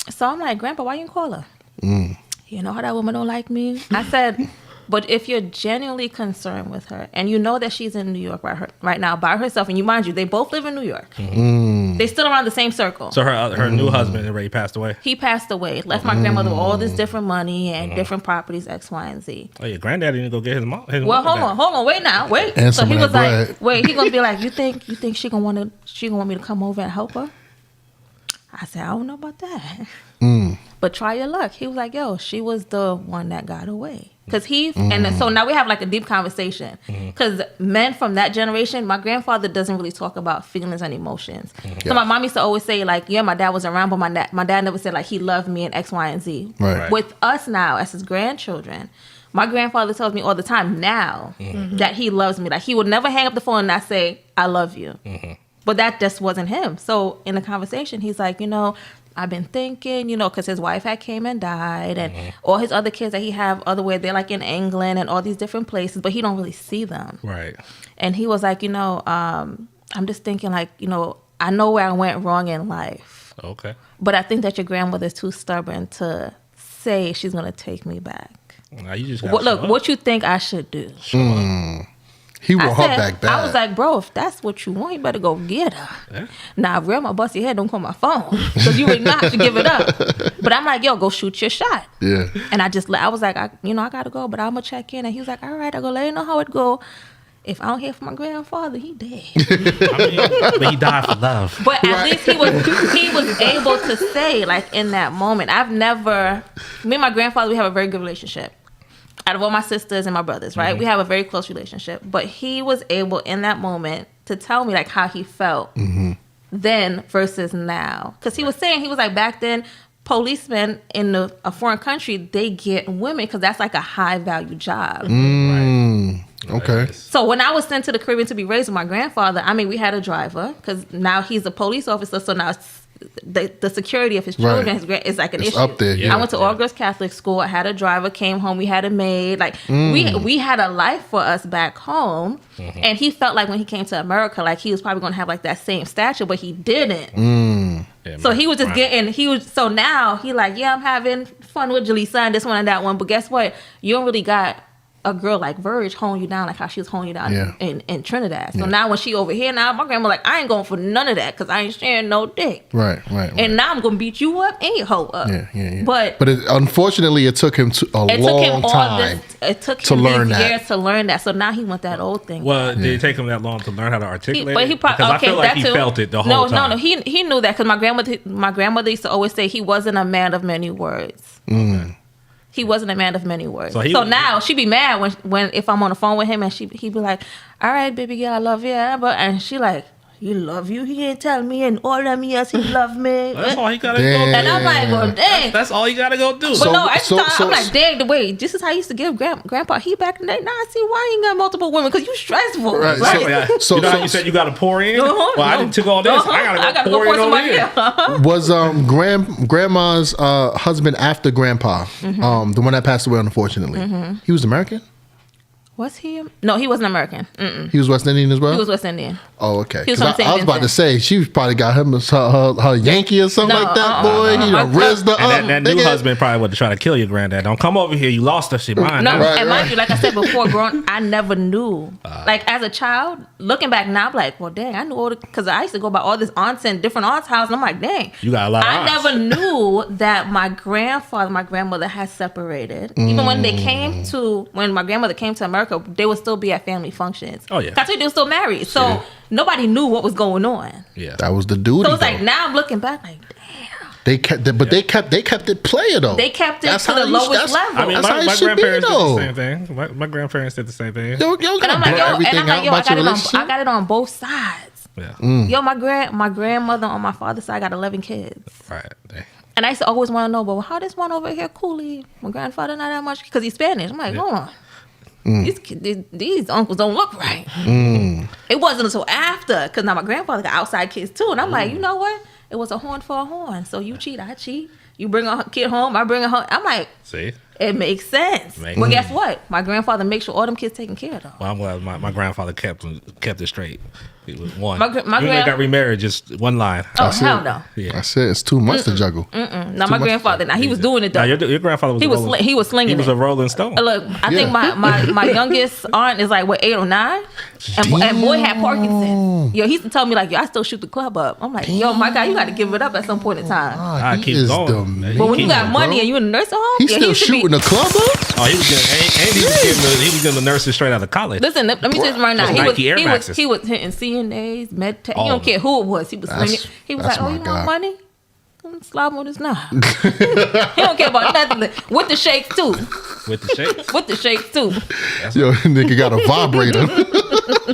So I'm like, Grandpa, why you didn't call her? You know how that woman don't like me? I said, but if you're genuinely concerned with her and you know that she's in New York right now by herself, and you mind you, they both live in New York. They still around the same circle. So her new husband already passed away? He passed away. Left my grandmother with all this different money and different properties, X, Y, and Z. Oh, your granddaddy didn't go get his mom. Well, hold on, wait now, wait. And so some he of was that like, wait, he gonna be like, you think she gonna want me to come over and help her? I said, I don't know about that. But try your luck. He was like, yo, she was the one that got away. Because and so now we have like a deep conversation. Because men from that generation, my grandfather doesn't really talk about feelings and emotions. So my mom used to always say like, yeah, my dad was around, but my dad never said like he loved me and X, Y, and Z. Right. With us now as his grandchildren, my grandfather tells me all the time now that he loves me. Like he would never hang up the phone and not say, I love you. But that just wasn't him. So in the conversation, he's like, I've been thinking, because his wife had came and died, and all his other kids that he have otherwhere, they're like in England and all these different places, but he don't really see them. Right. And he was like, I'm just thinking like, I know where I went wrong in life. Okay. But I think that your grandmother's too stubborn to say she's going to take me back. Now you just what you think I should do? He want her back bad. I was like, bro, if that's what you want, you better go get her. Yeah. Now, if grandma bust your head, don't call my phone because you would not have to give it up. But I'm like, yo, go shoot your shot. Yeah. And I was like, I gotta go, but I'm gonna check in. And he was like, all right, I go let you know how it go. If I don't hear from my grandfather, he dead. But he died for love. But at least he was able to say, like in that moment, me and my grandfather, we have a very good relationship. Out of all my sisters and my brothers, right? We have a very close relationship. But he was able in that moment to tell me like how he felt then versus now. Because he was saying, he was like, back then, policemen in a foreign country, they get women because that's like a high value job. Okay. So when I was sent to the Caribbean to be raised with my grandfather, we had a driver because now he's a police officer. So now the security of his children is like an issue. Up there, yeah. I went to all girls Catholic school. I had a driver, came home, we had a maid. Like we had a life for us back home. And he felt like when he came to America, like he was probably gonna have like that same stature, but he didn't. So he was just so now he like, yeah, I'm having fun with Jalisa and this one and that one. But guess what? You don't really got a girl like Verge holding you down like how she was holding you down in Trinidad. So now when she over here now, my grandma like, I ain't going for none of that because I ain't sharing no dick. Right. And now I'm going to beat you up and you hoe up. Yeah. But unfortunately, it took him a long time to learn that. So now he went that old thing. Well, did it take him that long to learn how to articulate But he it? Because I feel like he felt it the whole time. No. He knew that because my grandmother used to always say he wasn't a man of many words. He wasn't a man of many words. So now she be mad when if I'm on the phone with him and he be like, all right, baby girl, I love you. And she like, he love you? He ain't tell me in all them years he love me. That's all he gotta go do. And I'm like, well, dang. That's all you gotta go do. But I'm like, dang, the way, this is how I used to give grandpa. He back in the day. Now I see why you ain't got multiple women, because you stressful. Right. Right? So, you know how you said you gotta pour in? Well, I didn't took all this. I gotta go pour in over here. Was grandma's husband after grandpa, the one that passed away unfortunately, he was American? Was he? No, he wasn't American. Mm-mm. He was West Indian as well? He was West Indian. Oh, okay. He was 'Cause from I was about to say, she probably got him her Yankee or something No, like that, boy. He done rizzed her up. And that new nigga. husband probably would try to kill your granddad. Don't come over here. You lost her. She mine. No, now. and mind you, like I said before, I never knew. Like as a child, looking back now, I'm like, well, dang, I knew all because I used to go by all this aunts and different aunts' house, and I'm like, dang, You got a lot of I aunts. never knew that my grandfather, my grandmother had separated. Even when my grandmother came to America, they would still be at family functions. Oh, yeah. Because they were still married, so nobody knew what was going on. Yeah. That was the duty. So it's like though. now I'm looking back, like, They kept it player though. they kept it That's to how the you- lowest that's- level. I mean, That's how my it should be, grandparents did though. the same thing. My grandparents did the same thing. Yo, And gotta I'm like, blur yo, everything out about your I relationship. got it on both sides. Yeah. Yo, my grandmother on my father's side got 11 kids. Right. Dang. And I used to always want to know, well, how this one over here, Cooley, my grandfather not that much, because he's Spanish. I'm like, hold on. These uncles don't look right. It wasn't until after, because now my grandfather got outside kids too. And I'm like, you know what? It was a horn for a horn. So you cheat, I cheat. You bring a kid home, I bring a home. I'm like, See? it makes sense. Well, guess what? My grandfather makes sure all them kids taken care of. Though. Well, I'm glad my grandfather kept it straight. It was one. My They got remarried, just one line. Oh, hell no. Yeah. I said it's too much to juggle. Now my grandfather, now he was doing it though. Now, your grandfather was He was slinging He was it. a rolling stone. Look, I think my youngest aunt is like, what, 8 or 9? And boy had Parkinson's. Yo, he used to tell me, like, yo, I still shoot the club up. I'm like, yo, my God, you got to give it up at some point in time. I He keep is going. the man, But when you got bro. money and you in a nursing home, He's yeah, still he should be- shooting the club up? Oh, he was getting the nurses straight out of college. Listen, let me just right now. Those Nike Air Maxes. He was hitting CNAs, med tech. He All don't of care who it was. He was That's- slinging. He was that's like, oh, my you guy. want money? Slob on his knob. He don't care about nothing. With the shakes too. With the shakes. With the shakes too. Yo, nigga got a vibrator.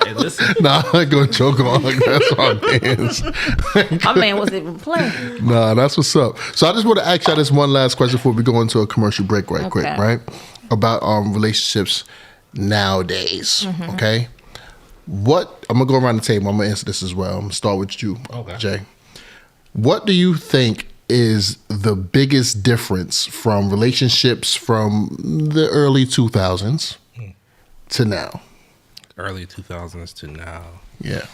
Hey, listen. Nah, I ain't gonna choke on that's my man's. My man wasn't even playing. Nah, that's what's up. So I just want to ask y'all this one last question before we go into a commercial break right quick, Okay. right? About relationships nowadays. Okay. What I'm gonna go around the table, I'm gonna answer this as well. I'm gonna start with you, Okay. Jay. What do you think is the biggest difference from relationships from the early 2000s to now? Early 2000s to now. Yeah.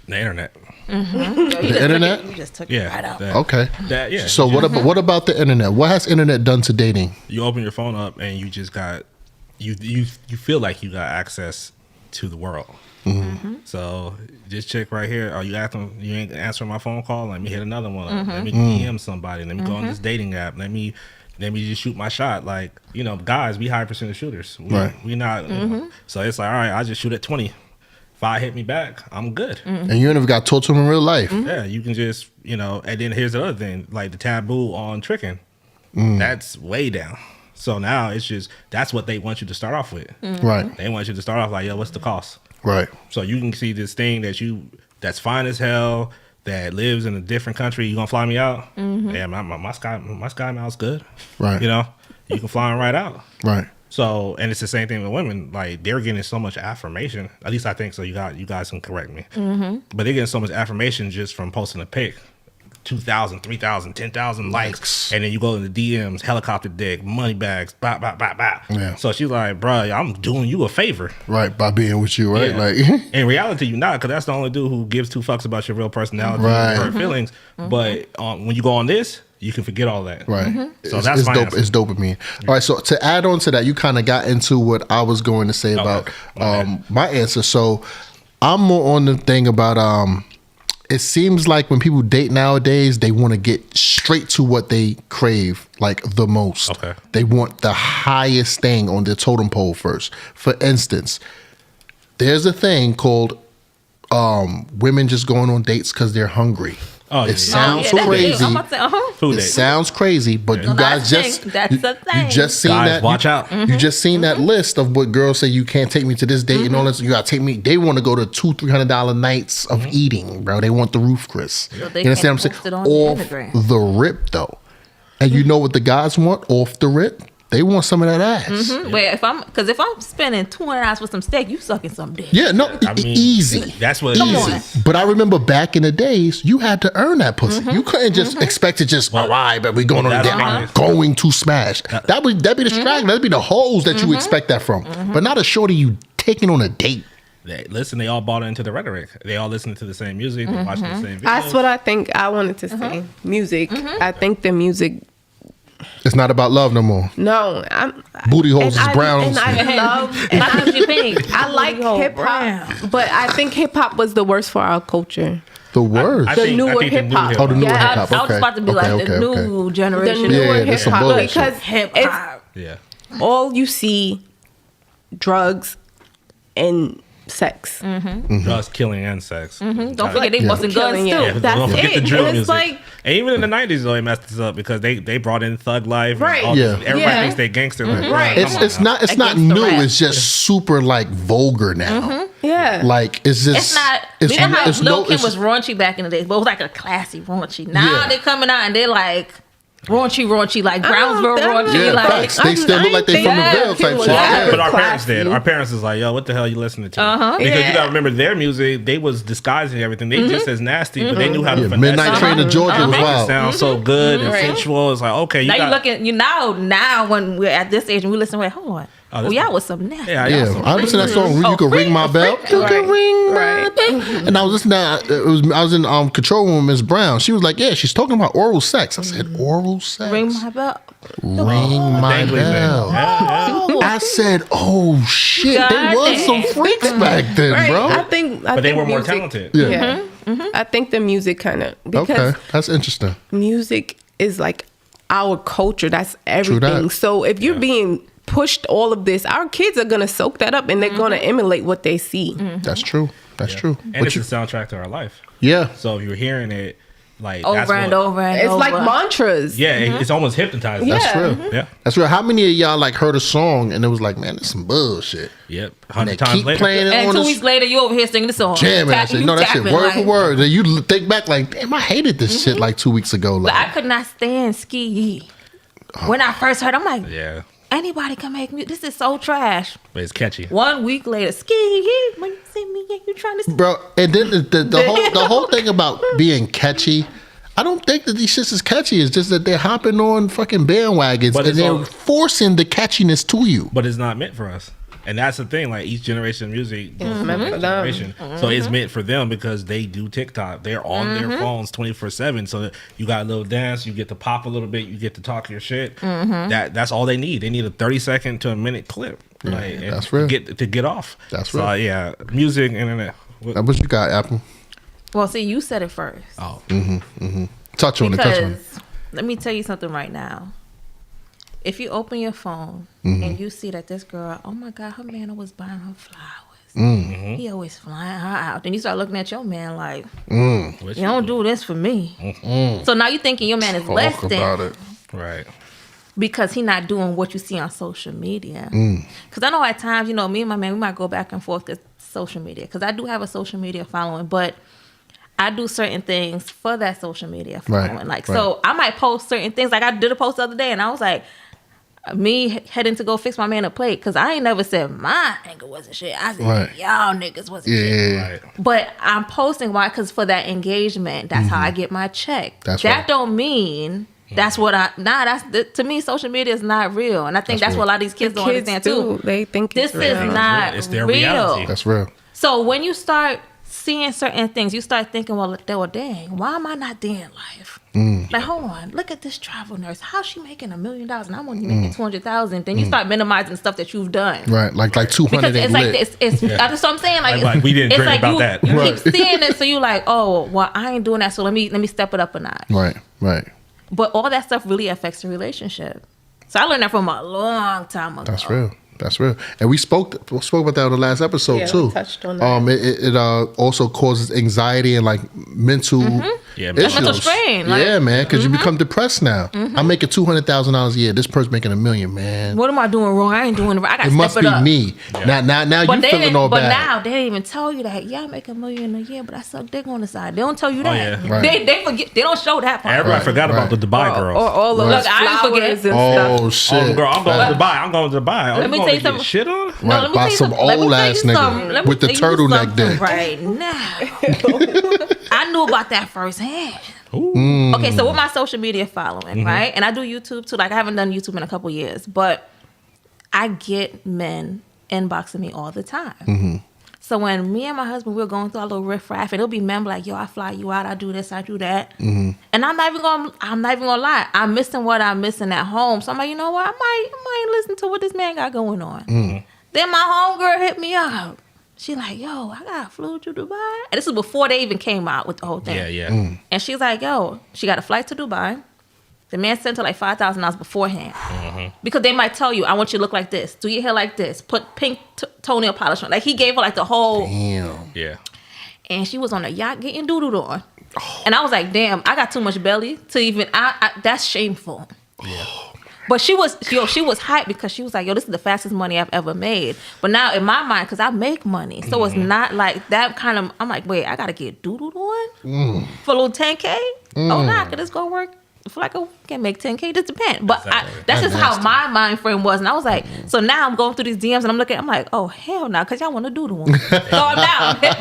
The internet. The internet? You just took Yeah. it right out. that- Okay. That, yeah. So what about the internet? What has internet done to dating? You open your phone up and you just got you feel like you got access to the world. So this chick right here, are you acting? You ain't answering my phone call? Let me hit another one. Up. Let me DM somebody. Let me go on this dating app. Let me just shoot my shot. Like, you know, guys, we high percentage shooters. We not. You know, so it's like, all right, I just shoot at 20. If I hit me back, I'm good. And you never got talked to him in real life. Yeah, you can just, you know. And then here's the other thing, like the taboo on tricking. That's way down. So now it's just that's what they want you to start off with. Right. They want you to start off like, yo, what's the cost? Right. So you can see this thing that's fine as hell, that lives in a different country. You gonna fly me out? Yeah, my sky mile's good. Right. You know, you can fly them right out. Right. So, and it's the same thing with women. Like they're getting so much affirmation. At least I think so. You guys can correct me. But they're getting so much affirmation just from posting a pic. 2,000, 3,000, 10,000 likes, and then you go in the DMs, helicopter dick, money bags, blah, blah, blah, blah. Yeah. So she's like, bruh, I'm doing you a favor. Right. By being with you, right? Yeah. Like In reality, you're not, because that's the only dude who gives two fucks about your real personality Right. or feelings. But when you go on this, you can forget all that. right. So it's, that's it's my dope. answer. It's dopamine. All right. So to add on to that, you kind of got into what I was going to say about my answer. So I'm more on the thing about it seems like when people date nowadays, they want to get straight to what they crave, like the most. Okay. They want the highest thing on their totem pole first. For instance, there's a thing called women just going on dates because they're hungry. Oh, It yeah. sounds that's crazy. I'm about to say, Food It date. sounds crazy, but you guys that's just that's the thing. you just seen Guys, that. watch out. You just seen that list of what girls say you can't take me to this date and all this. You gotta take me. They want to go to $200-300 nights of eating, bro. They want the roof, Chris. they You understand what can't I'm post saying? it on the Off Instagram. the rip, though. And you know what the guys want off the rip? They want some of that ass. Mm-hmm. But if I'm spending $200 for some steak, you sucking some dick. Yeah, no, I mean, easy. That's what it Come is. on. But I remember back in the days, you had to earn that pussy. You couldn't just expect to just, all right, but we going on a That's date. I'm honest. going to smash. That'd be the straggler. That'd be the hoes that you expect that from. But not a shorty you taking on a date. They all bought into the rhetoric. They all listened to the same music. They watched the same videos. That's what I think I wanted to say. Music. I think the music. It's not about love no more. No, Booty holes is brown. And I love. And I like hip hop, but I think hip hop was the worst for our culture. The word. I The think newer the hip hop. Oh, the newer Yeah. hip hop. I was about to be the new generation. The newer Yeah, that's hip some hop bullshit. because Hip it's hop. Yeah. all you see, drugs and sex. Drugs, killing, and sex. Don't forget they busting Killing guns it. too. That's don't forget it. the drill And it's music. like- and even in the 90s, though, they messed this up because they brought in thug life. Right. And all this. Yeah. Everybody Yeah. thinks they gangster. Like, Right. bro, It's come on it's now. not it's not Against the new. rap. It's just super like vulgar now. Yeah. Like it's just It's not. It's, You know how it's Lil no. Kim It's, was raunchy back in the days, but it was like a classy raunchy. Now Yeah. they're coming out and they're like raunchy, like Brownsville raunchy. yeah, Like facts. They still look like they from the Ville type shit. Yeah. But our parents Classy. did. Our parents is like, yo, what the hell you listening to? Because Yeah. you gotta remember their music, they was disguising everything. They just as nasty, but they knew how to finesse Midnight it. Train to Georgia was Make it wild. sound so good and sensual. It's like, okay, now you got, looking, now when we're at this age and we listen, wait, hold on. Oh, Oh, this y'all one. was some nasty. yeah, Yeah, I listened to that song. You can ring my bell. You can ring my bell. And I was listening to I was in control room with Miss Brown. She was like, "Yeah, she's talking about oral sex." I said, "Oral sex." Ring my bell. Ring my dangly thing. bell. Yeah. I said, "Oh shit, there God was some damn. freaks back then, Right. bro." I think But they think were more music- talented. Yeah. I think the music kind of because Okay, that's interesting. music is like our culture. That's everything. that. So if you're being pushed all of this, our kids are gonna soak that up and they're gonna emulate what they see. That's true. That's true. And But it's you, the soundtrack to our life. yeah, So if you're hearing it, like that's Over and what- over and It's over. like mantras. Yeah, it's almost hypnotizing. Yeah. that's real. Yeah. That's real. How many of y'all like heard a song and it was like, man, this is some bullshit? Yep. And they 100 times keep later. playing it And on 2 the weeks later, you over here singing the song. jam and I said, You no, that shit tapping word for like- word. Then you think back like, damn, I hated this shit like 2 weeks ago. But I Like, could not stand Ski Yee. When I first heard, I'm like, Yeah. anybody can make music. This is so trash. But it's catchy. 1 week later, Ski Yee, when you see me, you trying to. bro, and then the whole thing about being catchy. I don't think that these shits is catchy. It's just that they're hopping on fucking bandwagons But and it's they're all- forcing the catchiness to you. But it's not meant for us. And that's the thing. Like each generation of music goes to meant the for next them. generation. So it's meant for them because they do TikTok. They're on their phones 24/7. So you got a little dance. You get to pop a little bit. You get to talk your shit. That's all they need. They need a 30-second to a minute clip. Like, and that's real. to get off. That's so, real. yeah, music, internet. What you got, Apple? Well, see, you said it first. Oh, Touch on it. Touch on it. Because let me tell you something right now. If you open your phone Mm-hmm. and you see that this girl, oh my God, her man always buying her flowers. Mm-hmm. He always flying her out. Then you start looking at your man like, What you don't do this for me. So now you thinking your man is less Talk about than it. right. because he not doing what you see on social media. Mm. Because I know at times, you know, me and my man, we might go back and forth with social media. Because I do have a social media following, but I do certain things for that social media following. Right, Like, right. so I might post certain things. Like I did a post the other day and I was like, me heading to go fix my man a plate. Because I ain't never said my anger wasn't shit. I said, Right. y'all niggas wasn't shit. Yeah. Right. But I'm posting why? Because for that engagement, that's how I get my check. That's that right. don't mean that's what to me, social media is not real. And I think that's real. what a lot of these kids don't Kids understand do. too. They think This it's is real. not It's their real. reality. That's real. So when you start seeing certain things, you start thinking, well, dang, why am I not there in life? Like, hold on, look at this travel nurse. How's she making $1 million and I'm only making 200,000? Then you start minimizing stuff that you've done. Right. Like 200 Because ain't it's like lit. it's that's what I'm saying. Like, we didn't it's dream like about you, that. You Right. keep seeing it, so you like, oh, well, I ain't doing that. So let me step it up a notch. Right. Right. But all that stuff really affects the relationship. So I learned that from a long time ago. That's real. That's real. And we spoke about that on the last episode Yeah, too. we touched on that. It also causes anxiety and like mental Yeah, issues. mental strain, like- yeah, man, because you become depressed now. I'm making $200,000 a year. This person's making $1 million, man. What am I doing wrong? I ain't doing it right. I got It to must step be it up. me. Now you feeling all but bad. now they didn't even tell you that. Yeah, I make $1 million a year, but I suck dick on the side. They don't tell you that. yeah. Right. They forget. They don't show that part. Everybody forgot about the Dubai Or girls. all of Right. those Look, I didn't forget. flowers and Oh stuff. shit! Girl, I'm going to Dubai. I'm going to Dubai. Let me tell you something. Shit on? No, Right, let me by tell you some something. Let me old tell you ass nigga something. Let me with the tell you turtleneck something dick. right now. I knew about that firsthand. Okay, so with my social media following, right? And I do YouTube too. Like, I haven't done YouTube in a couple years, but I get men inboxing me all the time. So when me and my husband, we're going through our little riffraff, and it'll be men like, yo, I fly you out, I do this, I do that. And I'm not even gonna lie. I'm missing what I'm missing at home. So I'm like, you know what? I might listen to what this man got going on. Then my homegirl hit me up. She like, yo, I got flew to Dubai. And this is before they even came out with the whole thing. Yeah. And she's like, yo, she got a flight to Dubai. The man sent her like $5,000 beforehand. Because they might tell you, I want you to look like this. Do your hair like this. Put pink toenail polish on. Like, he gave her like the whole. Damn. Yeah. And she was on a yacht getting doodled on. And I was like, damn, I got too much belly to even. That's shameful. Yeah. But she was hyped because she was like, yo, this is the fastest money I've ever made. But now in my mind, because I make money, so it's not like that kind of. I'm like, wait, I gotta get doodled on for a little 10K. Oh, nah, could this go work? For like a can make 10K, just depend. But Exactly. that's just how my mind frame was, and I was like, so now I'm going through these DMs and I'm looking, I'm like, oh hell no, because y'all want to do the one. So I'm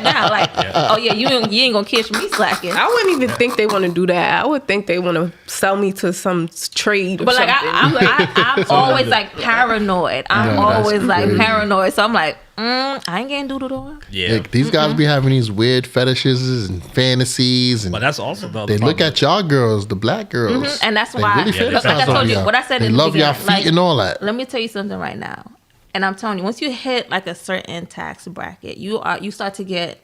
now like, oh yeah, you ain't gonna catch me slacking. I wouldn't even think they want to do that. I would think they want to sell me to some trade or But like something. I'm always like paranoid. I'm Yeah, that's always like crazy. paranoid. So I'm like, I ain't getting doodled on. Yeah. Like, these guys be having these weird fetishes and fantasies, and But that's also the they look at y'all girls, the black girls, And that's They why, really Yeah, like I fantasize told over you, y'all. what I said They in the love y'all beginning, feet and all that. Let me tell you something right now. And I'm telling you, once you hit like a certain tax bracket, you start to get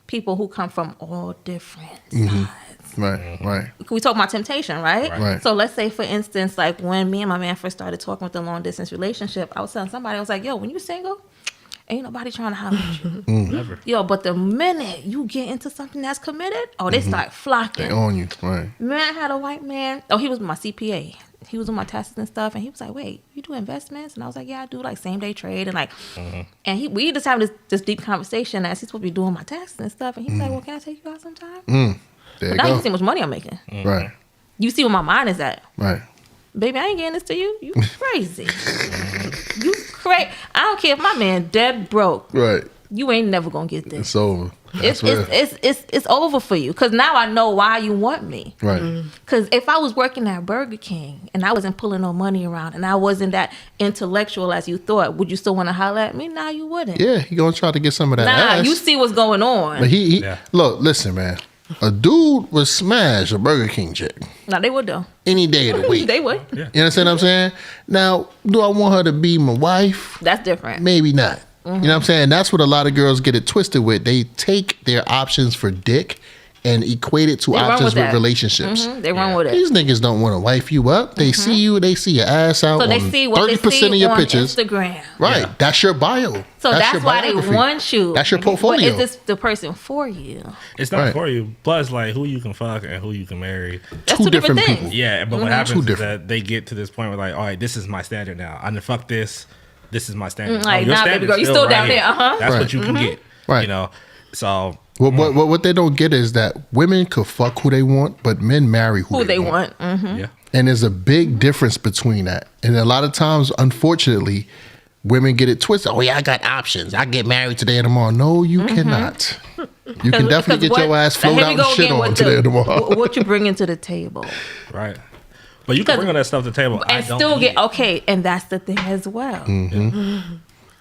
people who come from all different sides. Right. We talk about temptation, right? Right. So let's say, for instance, like when me and my man first started talking with the long distance relationship, I was telling somebody, I was like, yo, when you single, ain't nobody trying to holler at you. Never. Yo, but the minute you get into something that's committed, they start flocking. They own you, right? Man, I had a white man. Oh, he was my CPA. He was on my taxes and stuff, and he was like, "Wait, you do investments?" And I was like, "Yeah, I do like same day trade and like." And we just having this deep conversation as he's supposed to be doing my taxes and stuff, and he's like, "Well, can I take you out sometime?" There But you now you see go. how much money I'm making. Right. You see where my mind is at, Right. baby. I ain't getting this to you. You crazy. You crazy. I don't care if my man dead broke. Right. You ain't never gonna get this. It's over. That's real. It's over for you because now I know why you want me. Right. Because if I was working at Burger King and I wasn't pulling no money around and I wasn't that intellectual as you thought, would you still want to holler at me? Nah, you wouldn't. Yeah, he gonna try to get some of that Nah, ass. you see what's going on. But he Yeah. look, listen, man. A dude would smash a Burger King chick Nah, they would though. any day of the week. They would. You understand what I'm saying? Now, do I want her to be my wife? That's different. Maybe not. You know what I'm saying? That's what a lot of girls get it twisted with. They take their options for dick and equate it to They run options with with that. relationships. They run with it. These niggas don't want to wife you up. They see you, they see your ass out So they on see what 30% they see of your on pictures. Instagram. Right. Yeah. That's your bio. So that's your why they biography. want you. That's your portfolio. But is this the person for you? It's not Right. for you. Plus, like, who you can fuck and who you can marry. That's Two two different different things. people. Yeah, but what Two happens is different. that they get to this point where, like, all right, this is my standard now. I done fuck this. This is my standard. Like, your nah, baby standard's girl, you still down here. there, uh-huh. That's Right. what you can get. Right. You know? So, What they don't get is that women could fuck who they want, but men marry Who they want. yeah. And there's a big difference between that. And a lot of times, unfortunately, women get it twisted. Oh yeah, I got options. I get married today and tomorrow. No, you cannot. You can definitely get your ass float out and shit on today and tomorrow. What you bringing to the table. Right. But you can bring all that stuff to the table. And still get okay, and that's the thing as well.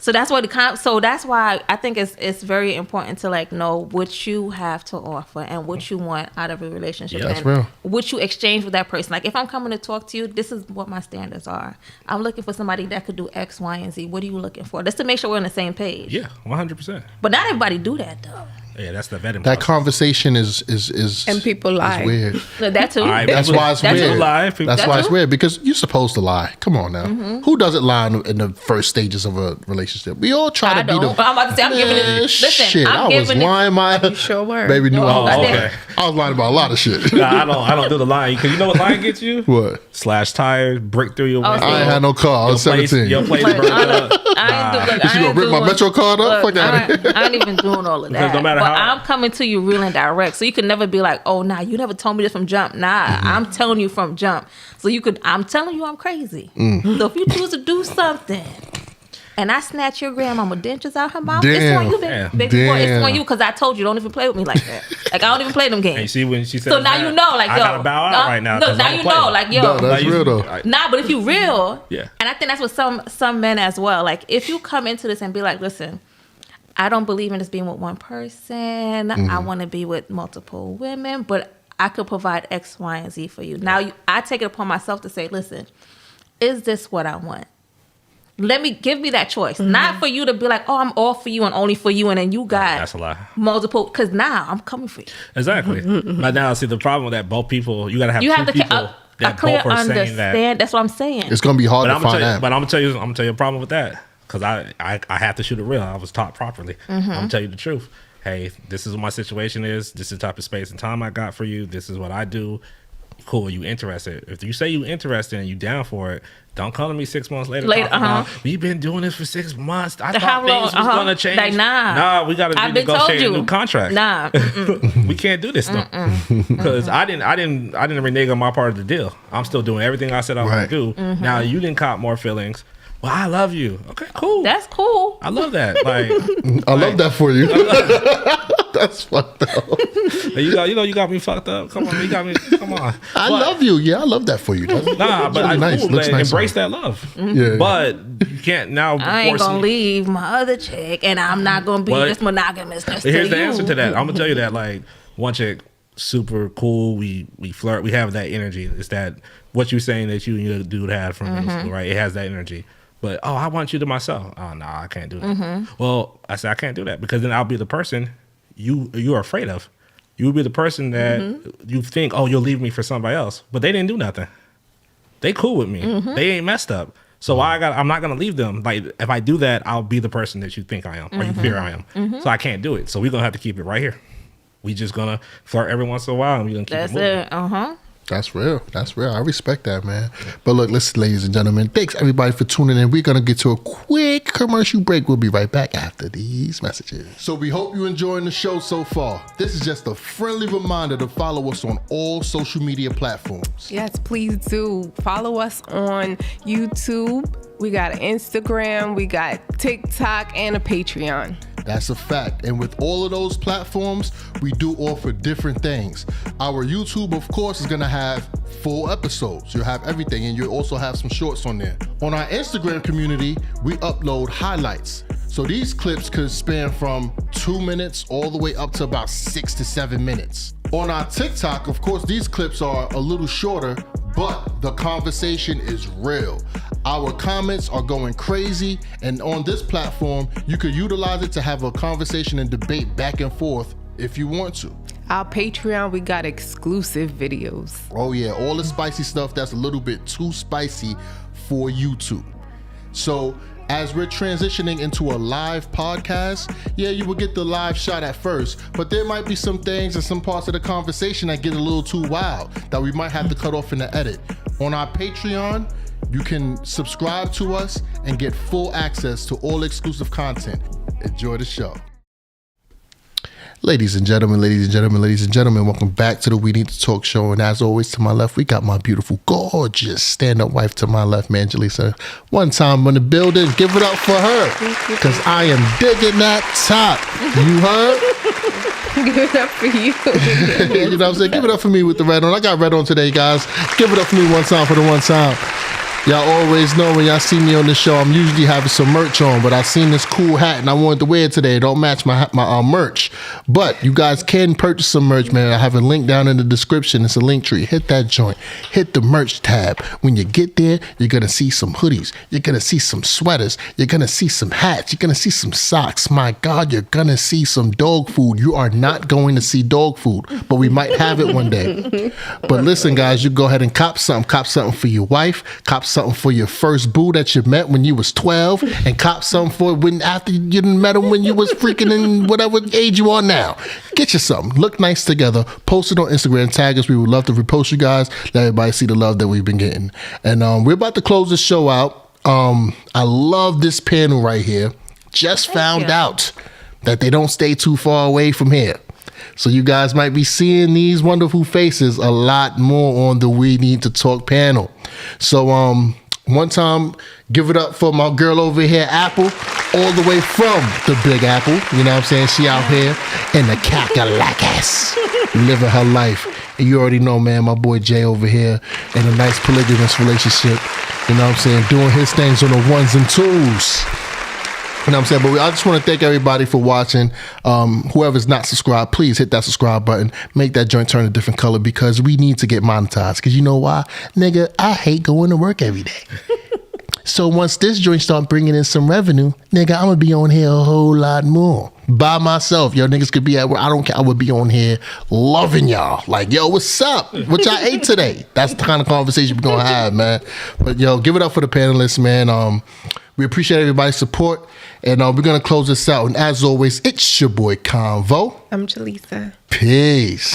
So that's what so that's why I think it's very important to like know what you have to offer and what you want out of a relationship. Yeah. That's and real. what you exchange with that person. Like if I'm coming to talk to you, this is what my standards are. I'm looking for somebody that could do X, Y, and Z. What are you looking for? Just to make sure we're on the same page. Yeah, 100%. But not everybody do that though. Yeah, that's the vetting. That process. conversation is And people lie. is weird. That too. All right, That's why it's That's weird. lie. People- That's That's why it's true. weird because you're supposed to lie. Come on now. Who doesn't lie in the first stages of a relationship? We all try I to be don't. the. I'm about to say I'm giving it. Man, Listen, shit, I'm I was giving it. lying my. Sure were. Baby knew I was I lying. did. I was lying about a lot of shit. Nah, I don't do the lying because you know what lying gets you? What? Slash tires, break through your window. I ain't had no car. I was 17. Your place Look, burned up. I ain't You gonna rip my Metro card up? Fuck outta here. I ain't even doing all of Because that. no matter but how- I'm coming to you real and direct, so you can never be like, "Oh, nah, you never told me this from jump." Nah, I'm telling you from jump. So you could. I'm telling you, I'm crazy. So if you choose to do something, and I snatch your grandmama dentures out her mouth, it's on you, baby. Damn. Baby boy, it's Damn. on you because I told you don't even play with me like that. Like I don't even play them And you games. see when she said So now you know, like I yo, gotta bow out right now. Look, 'cause now I'm a you player. know, like yo, No, that's real though. Nah, but if you real, Yeah. and I think that's what some men as well. Like if you come into this and be like, listen, I don't believe in just being with one person. I want to be with multiple women, but I could provide X, Y, and Z for you. Now I take it upon myself to say, listen, is this what I want? Give me that choice. Not for you to be like, oh, I'm all for you and only for you, and then you got That's a lie. multiple. Because now I'm coming for you. Exactly. But now, see, the problem with that, both people, you gotta have You two have to people a that clear both are saying that. understand. That's what I'm saying. It's gonna be hard But to find that. I'm gonna tell you a problem with that because I have to shoot it real. I was taught properly. I'm gonna tell you the truth. Hey, this is what my situation is. This is the type of space and time I got for you. This is what I do. Cool, you interested? If you say you interested and you down for it, don't come to me 6 months later. talking about, we've been doing this for 6 months. I thought things was gonna change. Like, nah, we gotta I've been told negotiate a you. new contract. Nah, We can't do this though, because I didn't renege on my part of the deal. I'm still doing everything I said I was Right. gonna do. Now you didn't cop more feelings. Well, I love you. Okay, cool. that's cool. I love that. Like I love that for you. That's fucked up. you got me fucked up. Come on, you got me. Come on. I love you. Yeah, I love that for you. That's, Nah, but really I nice. cool, Looks man. nice Embrace on that love. Yeah. But you can't now. I ain't force gonna me- leave my other chick, and I'm not gonna be But- this monogamous. Just Here's to the you. answer to that. I'm gonna tell you that. Like one chick, super cool. We flirt. We have that energy. It's that what you're saying that you and your dude had from middle school, right? It has that energy. But I want you to myself. Oh no, I can't do that. Well, I said I can't do that because then I'll be the person you're afraid of. You'll be the person that you think, oh, you'll leave me for somebody else, but they didn't do nothing. They cool with me. They ain't messed up. So I'm not gonna leave them. Like if I do that, I'll be the person that you think I am or you fear I am. So I can't do it. So we're gonna have to keep it right here. We just gonna flirt every once in a while and we're gonna keep That's it moving. it. That's real. That's real. I respect that, man. But look, listen, ladies and gentlemen, thanks everybody for tuning in. We're going to get to a quick commercial break. We'll be right back after these messages. So we hope you're enjoying the show so far. This is just a friendly reminder to follow us on all social media platforms. Yes, please do. Follow us on YouTube. We got an Instagram, we got TikTok, and a Patreon. That's a fact. And with all of those platforms, we do offer different things. Our YouTube, of course, is going to have full episodes. You'll have everything, and you'll also have some shorts on there. On our Instagram community, we upload highlights. So these clips could span from 2 minutes all the way up to about 6 to 7 minutes. On our TikTok, of course, these clips are a little shorter, but the conversation is real. Our comments are going crazy, and on this platform, you could utilize it to have a conversation and debate back and forth if you want to. Our Patreon, we got exclusive videos. Oh yeah, all the spicy stuff that's a little bit too spicy for YouTube. So as we're transitioning into a live podcast, yeah, you will get the live shot at first, but there might be some things and some parts of the conversation that get a little too wild that we might have to cut off in the edit. On our Patreon, you can subscribe to us and get full access to all exclusive content. Enjoy the show. Ladies and gentlemen, welcome back to the We Need to Talk show. And as always, to my left, we got my beautiful, gorgeous stand-up wife to my left, man, Jaleesa. One time in the building, give it up for her, because I am digging that top. You heard? Give it up for you. You know what I'm saying? Give it up for me with the red on. I got red on today, guys. Give it up for me one time for the one time. Y'all always know when y'all see me on the show, I'm usually having some merch on, but I seen this cool hat and I wanted to wear it today. It don't match my merch. But you guys can purchase some merch, man. I have a link down in the description. It's a LinkTree. Hit that joint. Hit the merch tab. When you get there, you're going to see some hoodies. You're going to see some sweaters. You're going to see some hats. You're going to see some socks. My God, you're going to see some dog food. You are not going to see dog food, but we might have it one day. But listen, guys, you go ahead and cop something. Cop something for your wife. Cop something for your first boo that you met when you was 12, and cop something for when after you didn't met him when you was freaking in whatever age you are now. Get you something. Look nice together. Post it on Instagram. Tag us. We would love to repost you guys. Let everybody see the love that we've been getting. And we're about to close the show out. I love this panel right here. Just found out that they don't stay too far away from here. So you guys might be seeing these wonderful faces a lot more on the We Need to Talk panel. So one time, give it up for my girl over here, Apple, all the way from the Big Apple. You know what I'm saying? She out here in the Kakalakis, living her life. And you already know, man, my boy Jay over here in a nice polygamous relationship. You know what I'm saying? Doing his things on the ones and twos. You know what I'm saying? But I just want to thank everybody for watching. Whoever's not subscribed, please hit that subscribe button. Make that joint turn a different color because we need to get monetized. Because you know why? Nigga, I hate going to work every day. So once this joint start bringing in some revenue, nigga, I'm going to be on here a whole lot more. By myself. Yo, niggas could be at work. I don't care. I would be on here loving y'all. Like, yo, what's up? What y'all ate today? That's the kind of conversation we're going to have, man. But, yo, give it up for the panelists, man. We appreciate everybody's support. And we're going to close this out. And as always, it's your boy Convo. I'm Jaleesa. Peace.